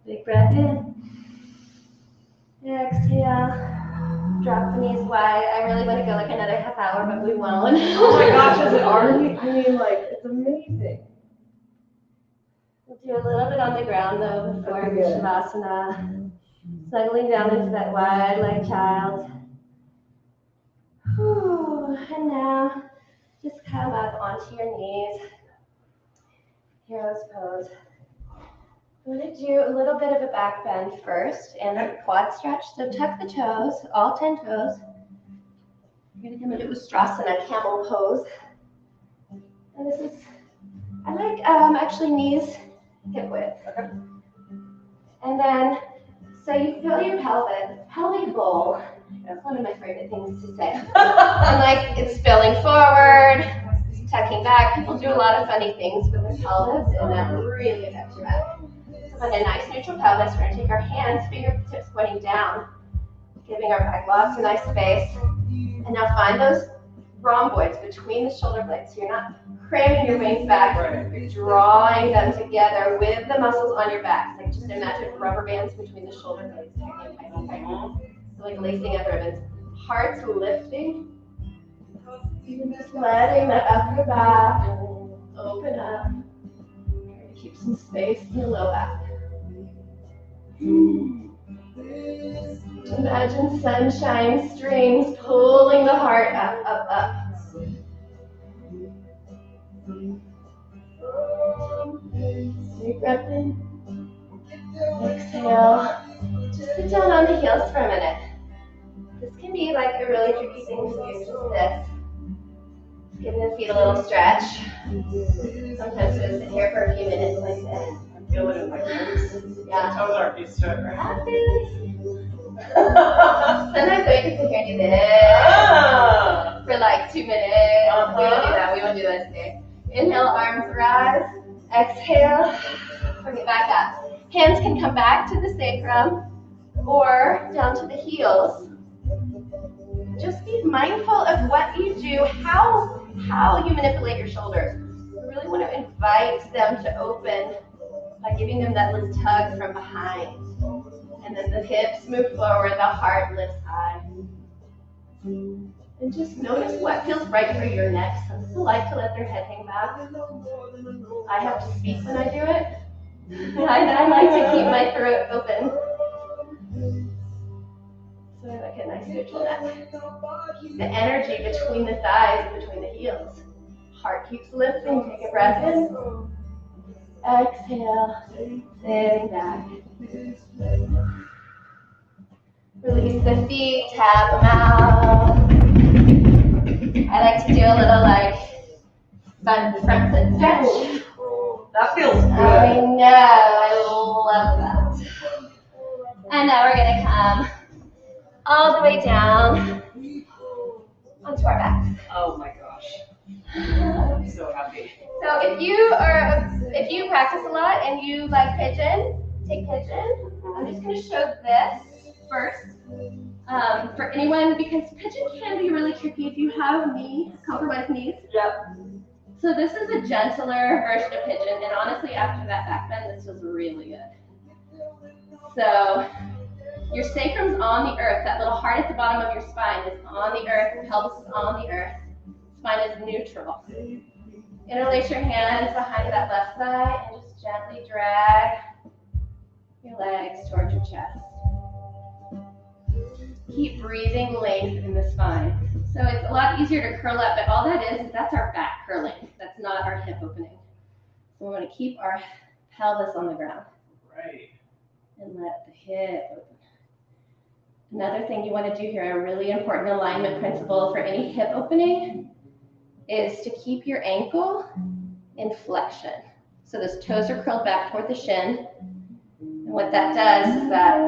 Big breath in. Exhale. Drop the knees wide. I really want to go like another half hour, but we won't. Oh my gosh, is it already? I mean, like, it's amazing. We'll do a little bit on the ground though before Shavasana. Settling down into that wide leg child. Whew. And now just come up onto your knees. Hero's pose. I'm going to do a little bit of a back bend first and a quad stretch. So tuck the toes, all 10 toes. You're going to come into Ustrasana, camel pose. And this is, I like actually knees hip width. Okay. And then, so you feel your pelvic bowl. That's one of my favorite things to say. And like it's spilling forward, tucking back. People do a lot of funny things with their pelvis, and that really affects your back. So find a nice neutral pelvis. We're going to take our hands, fingertips pointing down, giving our back lots of nice space. And now find those rhomboids between the shoulder blades. So you're not cramming your wings back, you're drawing them together with the muscles on your back. Like just imagine rubber bands between the shoulder blades. So like lacing up ribbons. Heart's lifting. Just letting that upper back open up. Keep some space in the low back. Imagine sunshine strings pulling the heart up, up, up. Deep breath in. Exhale. Just sit down on the heels for a minute. This can be like a really tricky thing to do, just this. Giving the feet a little stretch. Sometimes we sit here for a few minutes like this. Feel it in my toes. Yeah. My toes aren't used to it, right? Sometimes we can sit here and do this for like 2 minutes. We won't do that. We won't do that today. Inhale, arms rise. Exhale. Bring it back up. Hands can come back to the sacrum or down to the heels. Just be mindful of what you do, how you manipulate your shoulders. You really want to invite them to open by giving them that little tug from behind. And then the hips move forward, the heart lifts high. And just notice what feels right for your neck. Some people like to let their head hang back. I have to speak when I do it. I like to keep my throat open. So I like a nice neutral neck. Keep the energy between the thighs and between the heels. Heart keeps lifting. Take a breath in. Exhale. Sitting back. Release the feet. Tap them out. I like to do a little like front foot stretch. That feels good. I know. I love that. And now we're going to come all the way down onto our backs. Oh my gosh. I'm so happy. So if you practice a lot and you like pigeon, take pigeon. I'm just going to show this first for anyone because pigeon can be really tricky if you have compromised knees. Yep. So this is a gentler version of pigeon, and honestly, after that back bend, this was really good. So your sacrum's on the earth. That little heart at the bottom of your spine is on the earth. The pelvis is on the earth. Spine is neutral. Interlace your hands behind that left thigh and just gently drag your legs towards your chest. Keep breathing length in the spine. So it's a lot easier to curl up, but all that is that's our back curling. That's not our hip opening. So we want to keep our pelvis on the ground. Right. And let the hip open. Another thing you want to do here, a really important alignment principle for any hip opening, is to keep your ankle in flexion. So those toes are curled back toward the shin. And what that does is that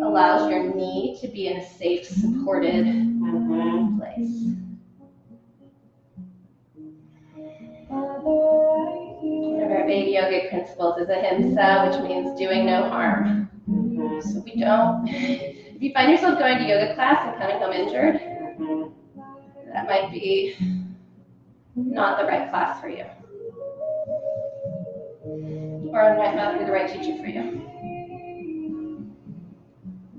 allows your knee to be in a safe, supported place. One of our big yogic principles is ahimsa, which means doing no harm. So if you find yourself going to yoga class and coming home injured, that might be not the right class for you. Or it might not be the right teacher for you.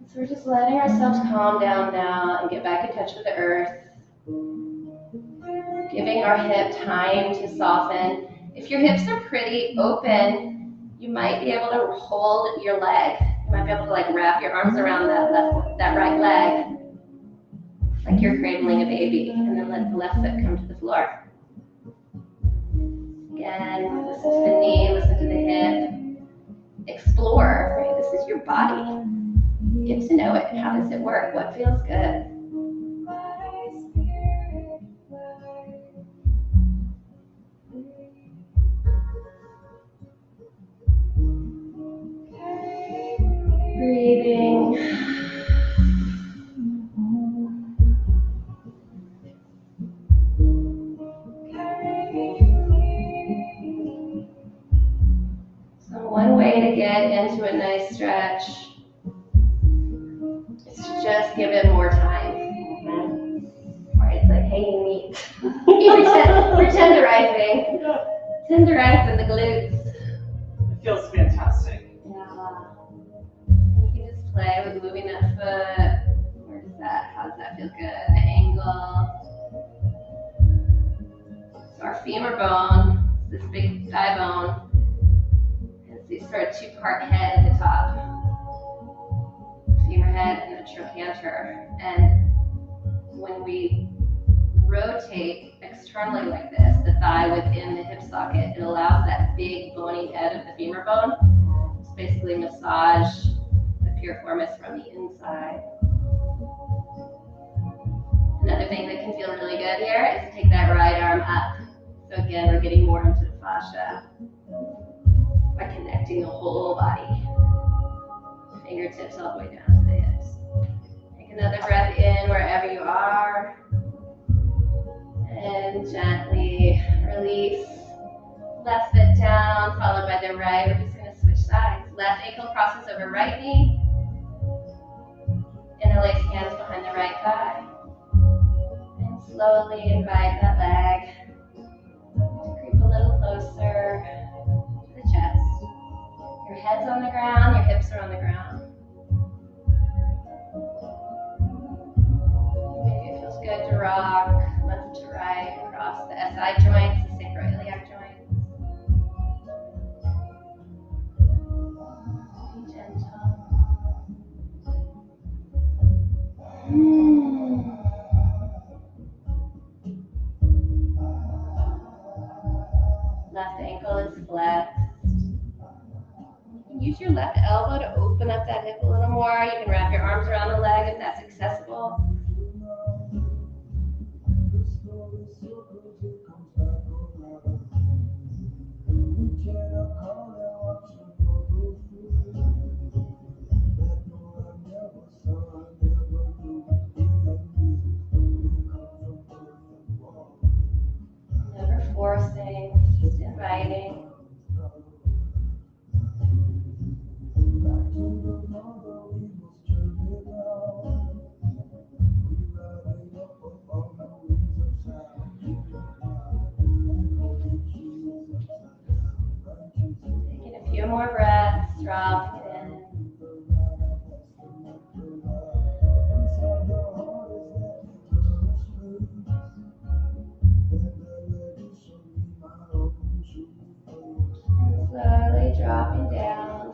So we're just letting ourselves calm down now and get back in touch with the earth. Giving our hip time to soften. If your hips are pretty open, you might be able to hold your leg. You might be able to like wrap your arms around that right leg, like you're cradling a baby, and then let the left foot come to the floor. Again, listen to the knee, listen to the hip. Explore, right? This is your body. Get to know it. How does it work? What feels good? Breathing. So one way to get into a nice stretch is to just give it more time. Right? It's like hanging meat We're tenderizing. Tenderizing the glutes. It feels fantastic. Yeah. You can just play with moving that foot. Where does that? How does that feel good? The angle. So our femur bone, this big thigh bone, has this sort of two-part head at the top. Femur head and the trochanter. And when we rotate externally like this, the thigh within the hip socket, it allows that big bony head of the femur bone to basically massage the piriformis from the inside. Another thing that can feel really good here is to take that right arm up. So again, we're getting more into the fascia by connecting the whole body. Fingertips all the way down to the hips. Take another breath in wherever you are. And gently release. Left foot down, followed by the right. We're just going to switch sides. Left ankle crosses over right knee. Interlace hands behind the right thigh. And slowly invite that leg to creep a little closer to the chest. Your head's on the ground, your hips are on the ground. Maybe it feels good to rock left to right across the SI joints, the sacroiliac joints. Be gentle. Left ankle is flexed. You can use your left elbow to open up that hip a little more. You can wrap your arms around the leg if that's accessible. Never forcing, just inviting. Taking a few more breaths, drop it in. And slowly dropping down.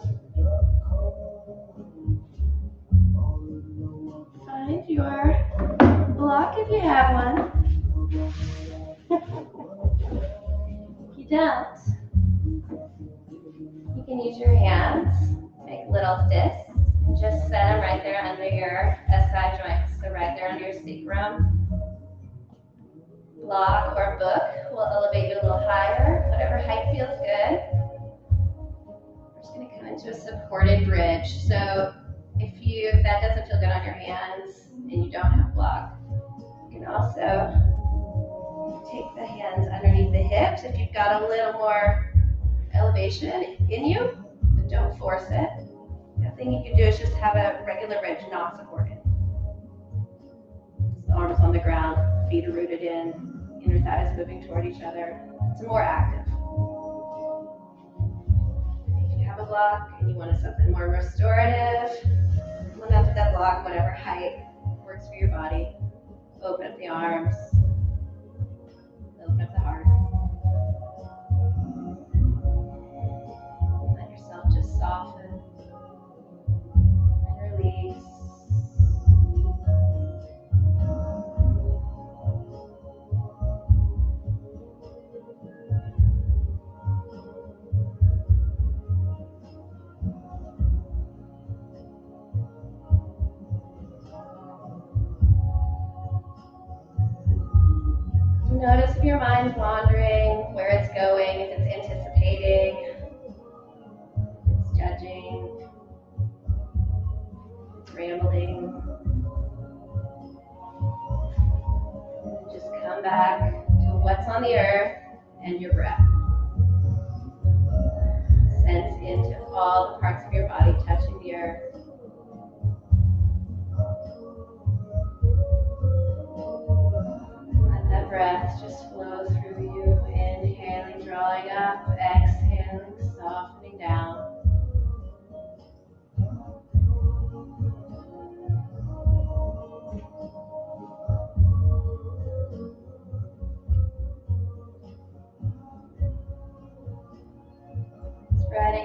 Find your block if you have one. If you don't, you can use your hands, make little fists, and just set them right there under your SI joints. So right there under your sacrum. Block or book will elevate you a little higher, whatever height feels good. We're just going to come into a supported bridge. So if that doesn't feel good on your hands and you don't have block, you can also take the hands underneath the hips if you've got a little more elevation in you, but don't force it. The thing you can do is just have a regular bridge, not supported. The arms on the ground, feet are rooted in, inner thighs moving toward each other. It's more active. If you have a block and you wanted something more restorative, come up to that block, whatever height works for your body. Open up the arms. Open up the heart. Let yourself just soften and release. Notice if your mind's wandering, where it's going, if it's anticipating, if it's judging, if it's rambling. And just come back to what's on the earth and your breath. Sense into all the parts of your body touching the earth. Let that breath just flow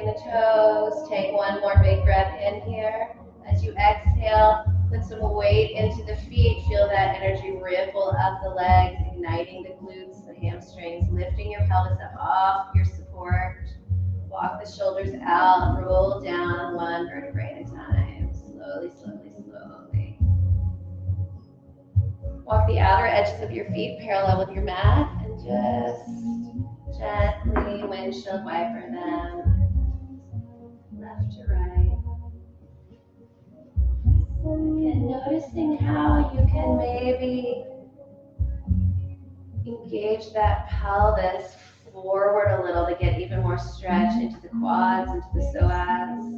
Pointing the toes. Take one more big breath in here. As you exhale, put some weight into the feet. Feel that energy ripple up the legs, igniting the glutes, the hamstrings, lifting your pelvis up off your support. Walk the shoulders out, roll down one vertebrae at a time. Slowly, slowly, slowly. Walk the outer edges of your feet parallel with your mat and just gently windshield wiper them left to right. Again, noticing how you can maybe engage that pelvis forward a little to get even more stretch into the quads, into the psoas.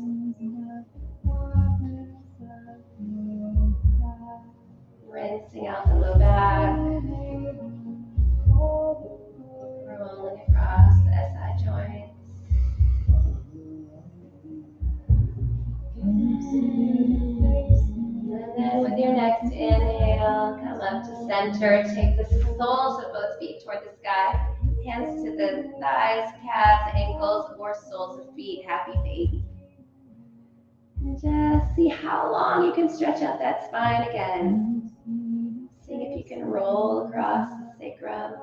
Rinsing out the low back. Rolling across the SI joints. And then with your next inhale, come up to center. Take the soles of both feet toward the sky. Hands to the thighs, calves, ankles, or soles of feet. Happy baby. And just see how long you can stretch out that spine again. See if you can roll across the sacrum.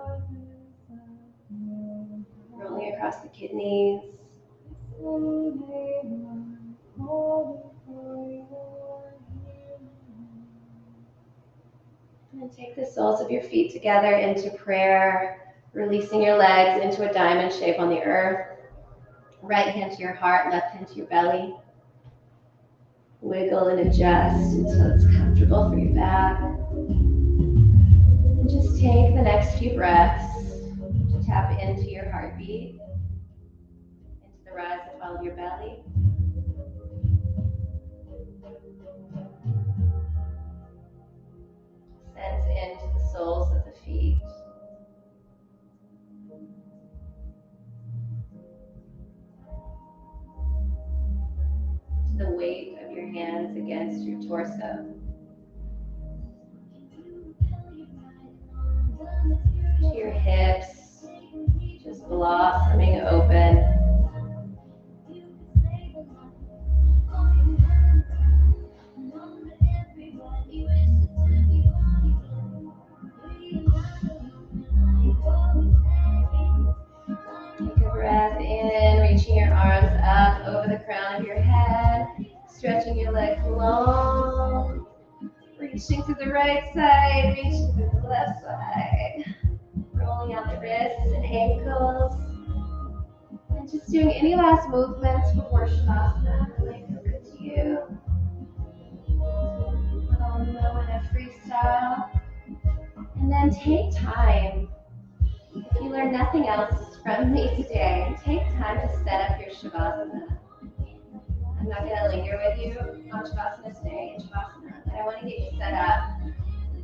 Rolling across the kidneys. And take the soles of your feet together into prayer, releasing your legs into a diamond shape on the earth. Right hand to your heart, left hand to your belly. Wiggle and adjust until it's comfortable for your back. And just take the next few breaths to tap into your heartbeat, into the rise and fall of your belly. Sense into the soles of the feet. To the weight of your hands against your torso. To your hips, just blossoming open. Take a breath in, reaching your arms up over the crown of your head, stretching your legs long, reaching to the right side, reaching to the left side, rolling out the wrists and ankles, and just doing any last movements before Shavasana that might feel good to you. A moment of freestyle, and then take time. If you learn nothing else from me today, take time to set up your Shavasana. I'm not going to linger with you on Shavasana today in Shavasana, but I want to get you set up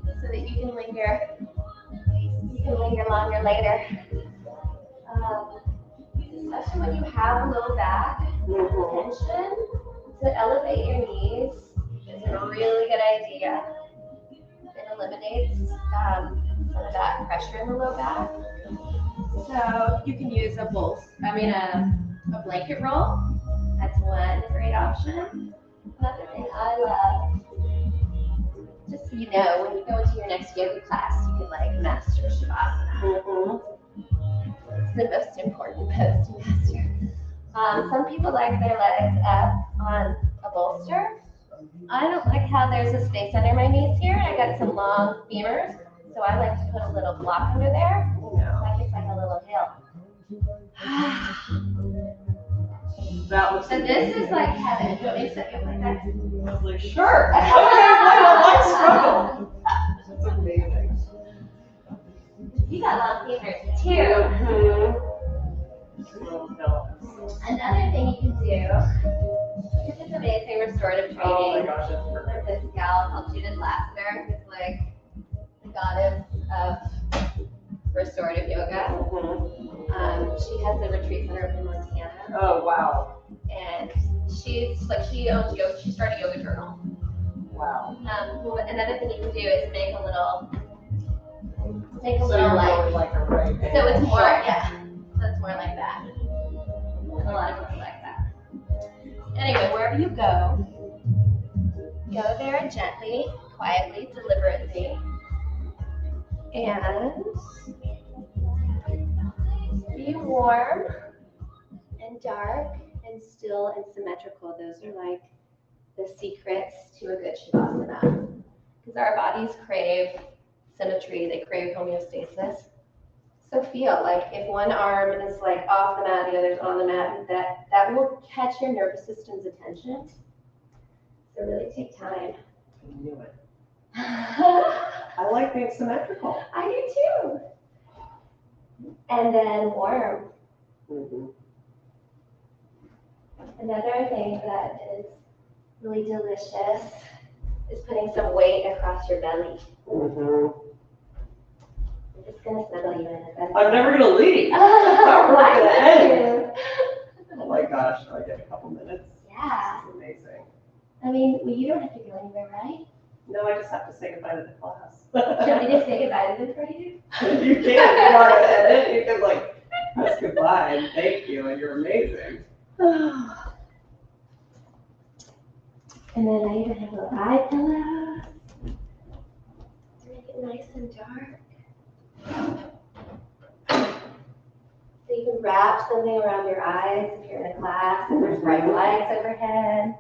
so that you can linger longer later. Especially when you have low back tension, to elevate your knees is a really good idea. It eliminates some of that pressure in the low back. So you can use a blanket roll. That's one great option. Another thing I love, just so you know, when you go into your next yoga class, you can master Shavasana. It's the most important pose to master. Some people like their legs up on a bolster. I don't like how there's a space under my knees here. I got some long femurs, so I like to put a little block under there. Like it's like a little hill. So this is like heaven. Do you want me to set you up like that? I was like, sure. Okay, why struggle? That's amazing. You got long femurs too. Another thing you can do, this is amazing restorative training. Oh my gosh, that's With this gal called Judith Lassner, who's like the goddess of restorative yoga. She has a retreat center up in Montana. Oh wow. And she owns yoga. She started Yoga Journal. Wow. Another thing you can do is make a little So you're like a right so it's more, yeah. So it's more like that. And a lot of people like that. Anyway, wherever you go there gently, quietly, deliberately, and be warm and dark and still and symmetrical. Those are like the secrets to a good Shavasana. Because our bodies crave symmetry, they crave homeostasis. So feel like if one arm is like off the mat, the other's on the mat, that will catch your nervous system's attention. So really take time. I knew it. I like being symmetrical. I do too. And then warm. Mm-hmm. Another thing that is really delicious is putting some weight across your belly. Mm-hmm. I'm just gonna snuggle you in it. I'm never gonna leave. Why We're gonna end. would you? Oh my gosh, I get a couple minutes. Yeah. This is amazing. I mean, well, you don't have to go anywhere, right? No, I just have to say goodbye to the class. Should we just say goodbye to them for you? You can. You want to end it? You can like press goodbye and thank you, and you're amazing. And then I even have a little eye pillow to make it nice and dark. So you can wrap something around your eyes if you're in a class and there's bright lights overhead.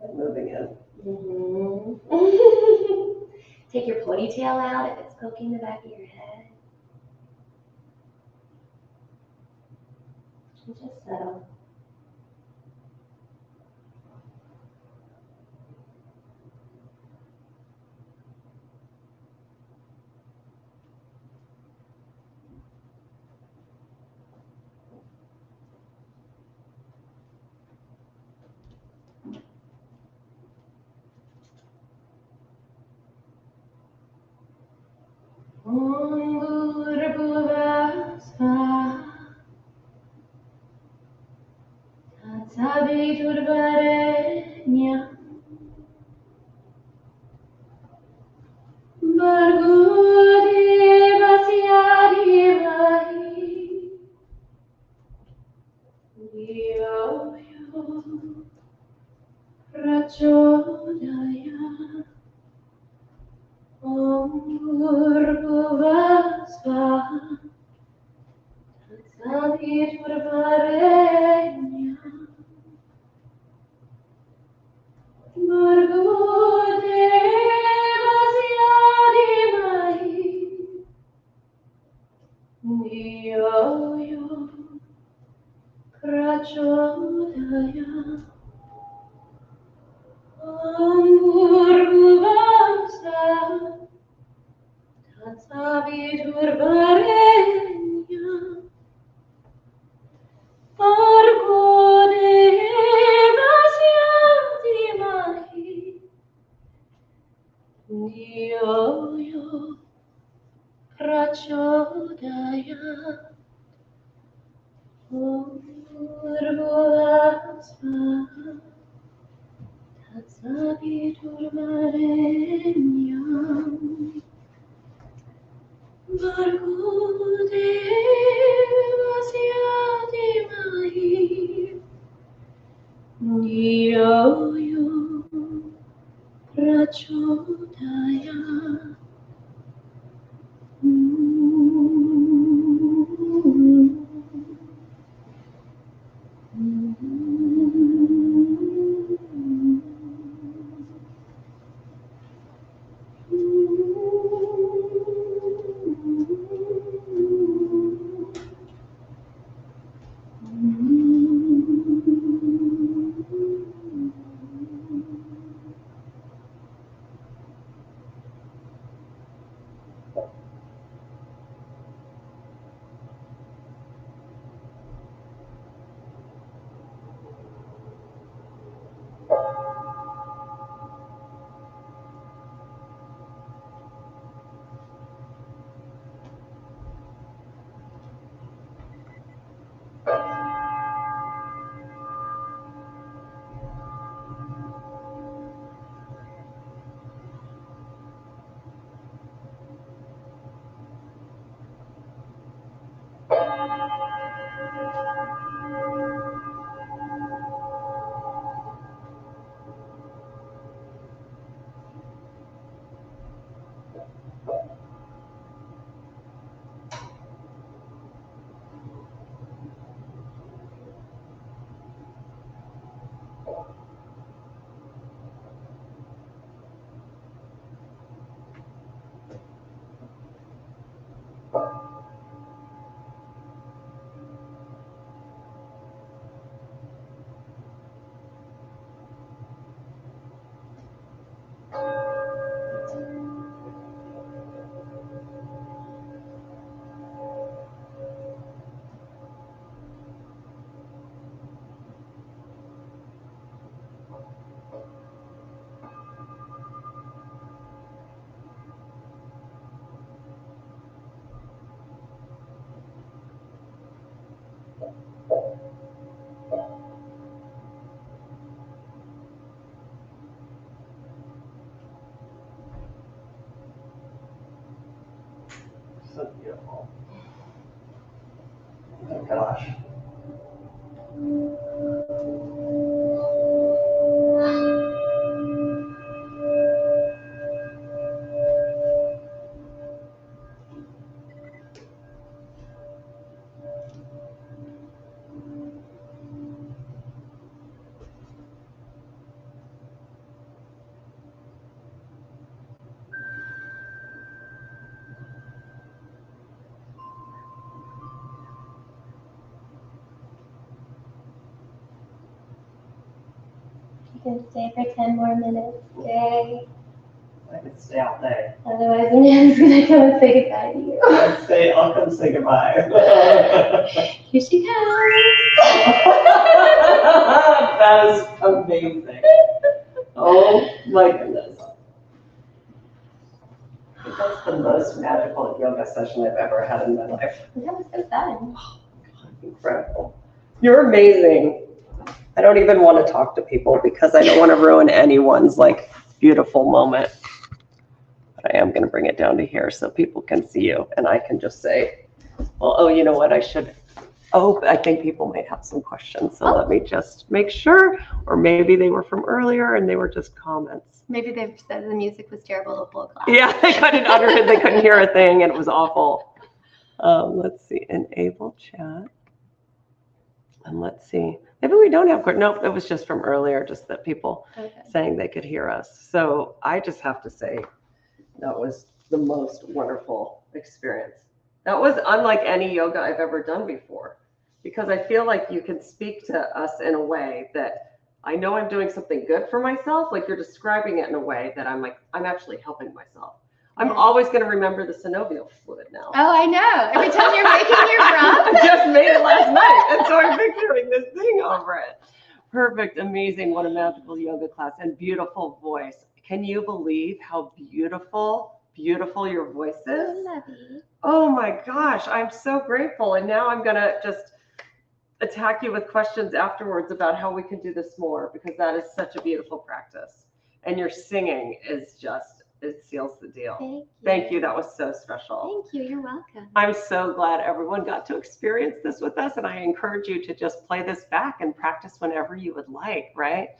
I'm moving in. Mm-hmm. Take your ponytail out if it's poking the back of your head. And just settle. So beautiful. Oh gosh. You can stay for 10 more minutes. Yay. I could stay all day. Otherwise, I'm just going to come and say goodbye to you. I'll come say goodbye. Here she comes. That is amazing. Oh my goodness. I think that's the most magical yoga session I've ever had in my life. That was so fun. Incredible. You're amazing. I don't even want to talk to people because I don't want to ruin anyone's like beautiful moment. But I am going to bring it down to here so people can see you and I can just say, well, oh, you know what? I think people might have some questions. So let me just make sure, or maybe they were from earlier and they were just comments. Maybe they've said the music was terrible the whole class. Yeah, they couldn't hear a thing and it was awful. Let's see, enable chat. And let's see, maybe we don't have, nope, it was just from earlier, just that people saying they could hear us. So I just have to say that was the most wonderful experience. That was unlike any yoga I've ever done before, because I feel like you can speak to us in a way that I know I'm doing something good for myself. Like you're describing it in a way that I'm actually helping myself. I'm always going to remember the synovial fluid now. Oh, I know. Every time you're making your breath. I just made it last night, and so I'm picturing this thing over it. Perfect, amazing. What a magical yoga class and beautiful voice. Can you believe how beautiful your voice is? Oh my gosh, I'm so grateful. And now I'm going to just attack you with questions afterwards about how we can do this more, because that is such a beautiful practice. And your singing is just, it seals the deal. Thank you. That was so special. Thank you. You're welcome. I'm so glad everyone got to experience this with us. And I encourage you to just play this back and practice whenever you would like, right?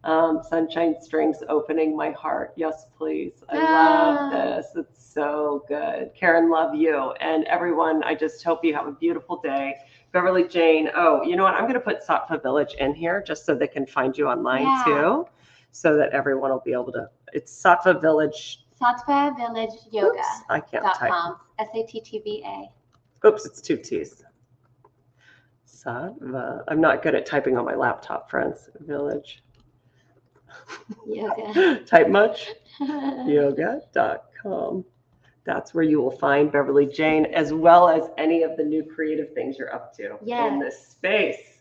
Sunshine Strings, opening my heart. Yes, please. I love this. It's so good. Karen, love you. And everyone, I just hope you have a beautiful day. Beverly Jane. Oh, you know what? I'm going to put Sattva Village in here just so they can find you online too, so that everyone will be able to. It's Sattva Village. Sattva Village Yoga. Oops, I can't type. SATTVA. Oops, it's 2 T's. Sattva. I'm not good at typing on my laptop, friends. Village. Yoga. Type much? Yoga.com. That's where you will find Beverly Jane, as well as any of the new creative things you're up to in this space.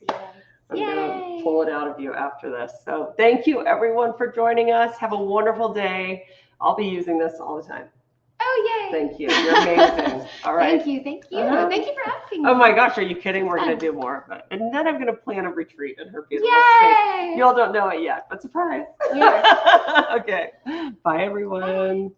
I'm going to pull it out of you after this. So thank you, everyone, for joining us. Have a wonderful day. I'll be using this all the time. Oh, yay. Thank you. You're amazing. All right. Thank you. Thank you. Thank you for asking me. Oh, my gosh. Are you kidding? We're going to do more. And then I'm going to plan a retreat in her beautiful Yay. space. You all don't know it yet, but surprise. Yeah. Okay. Bye, everyone. Bye.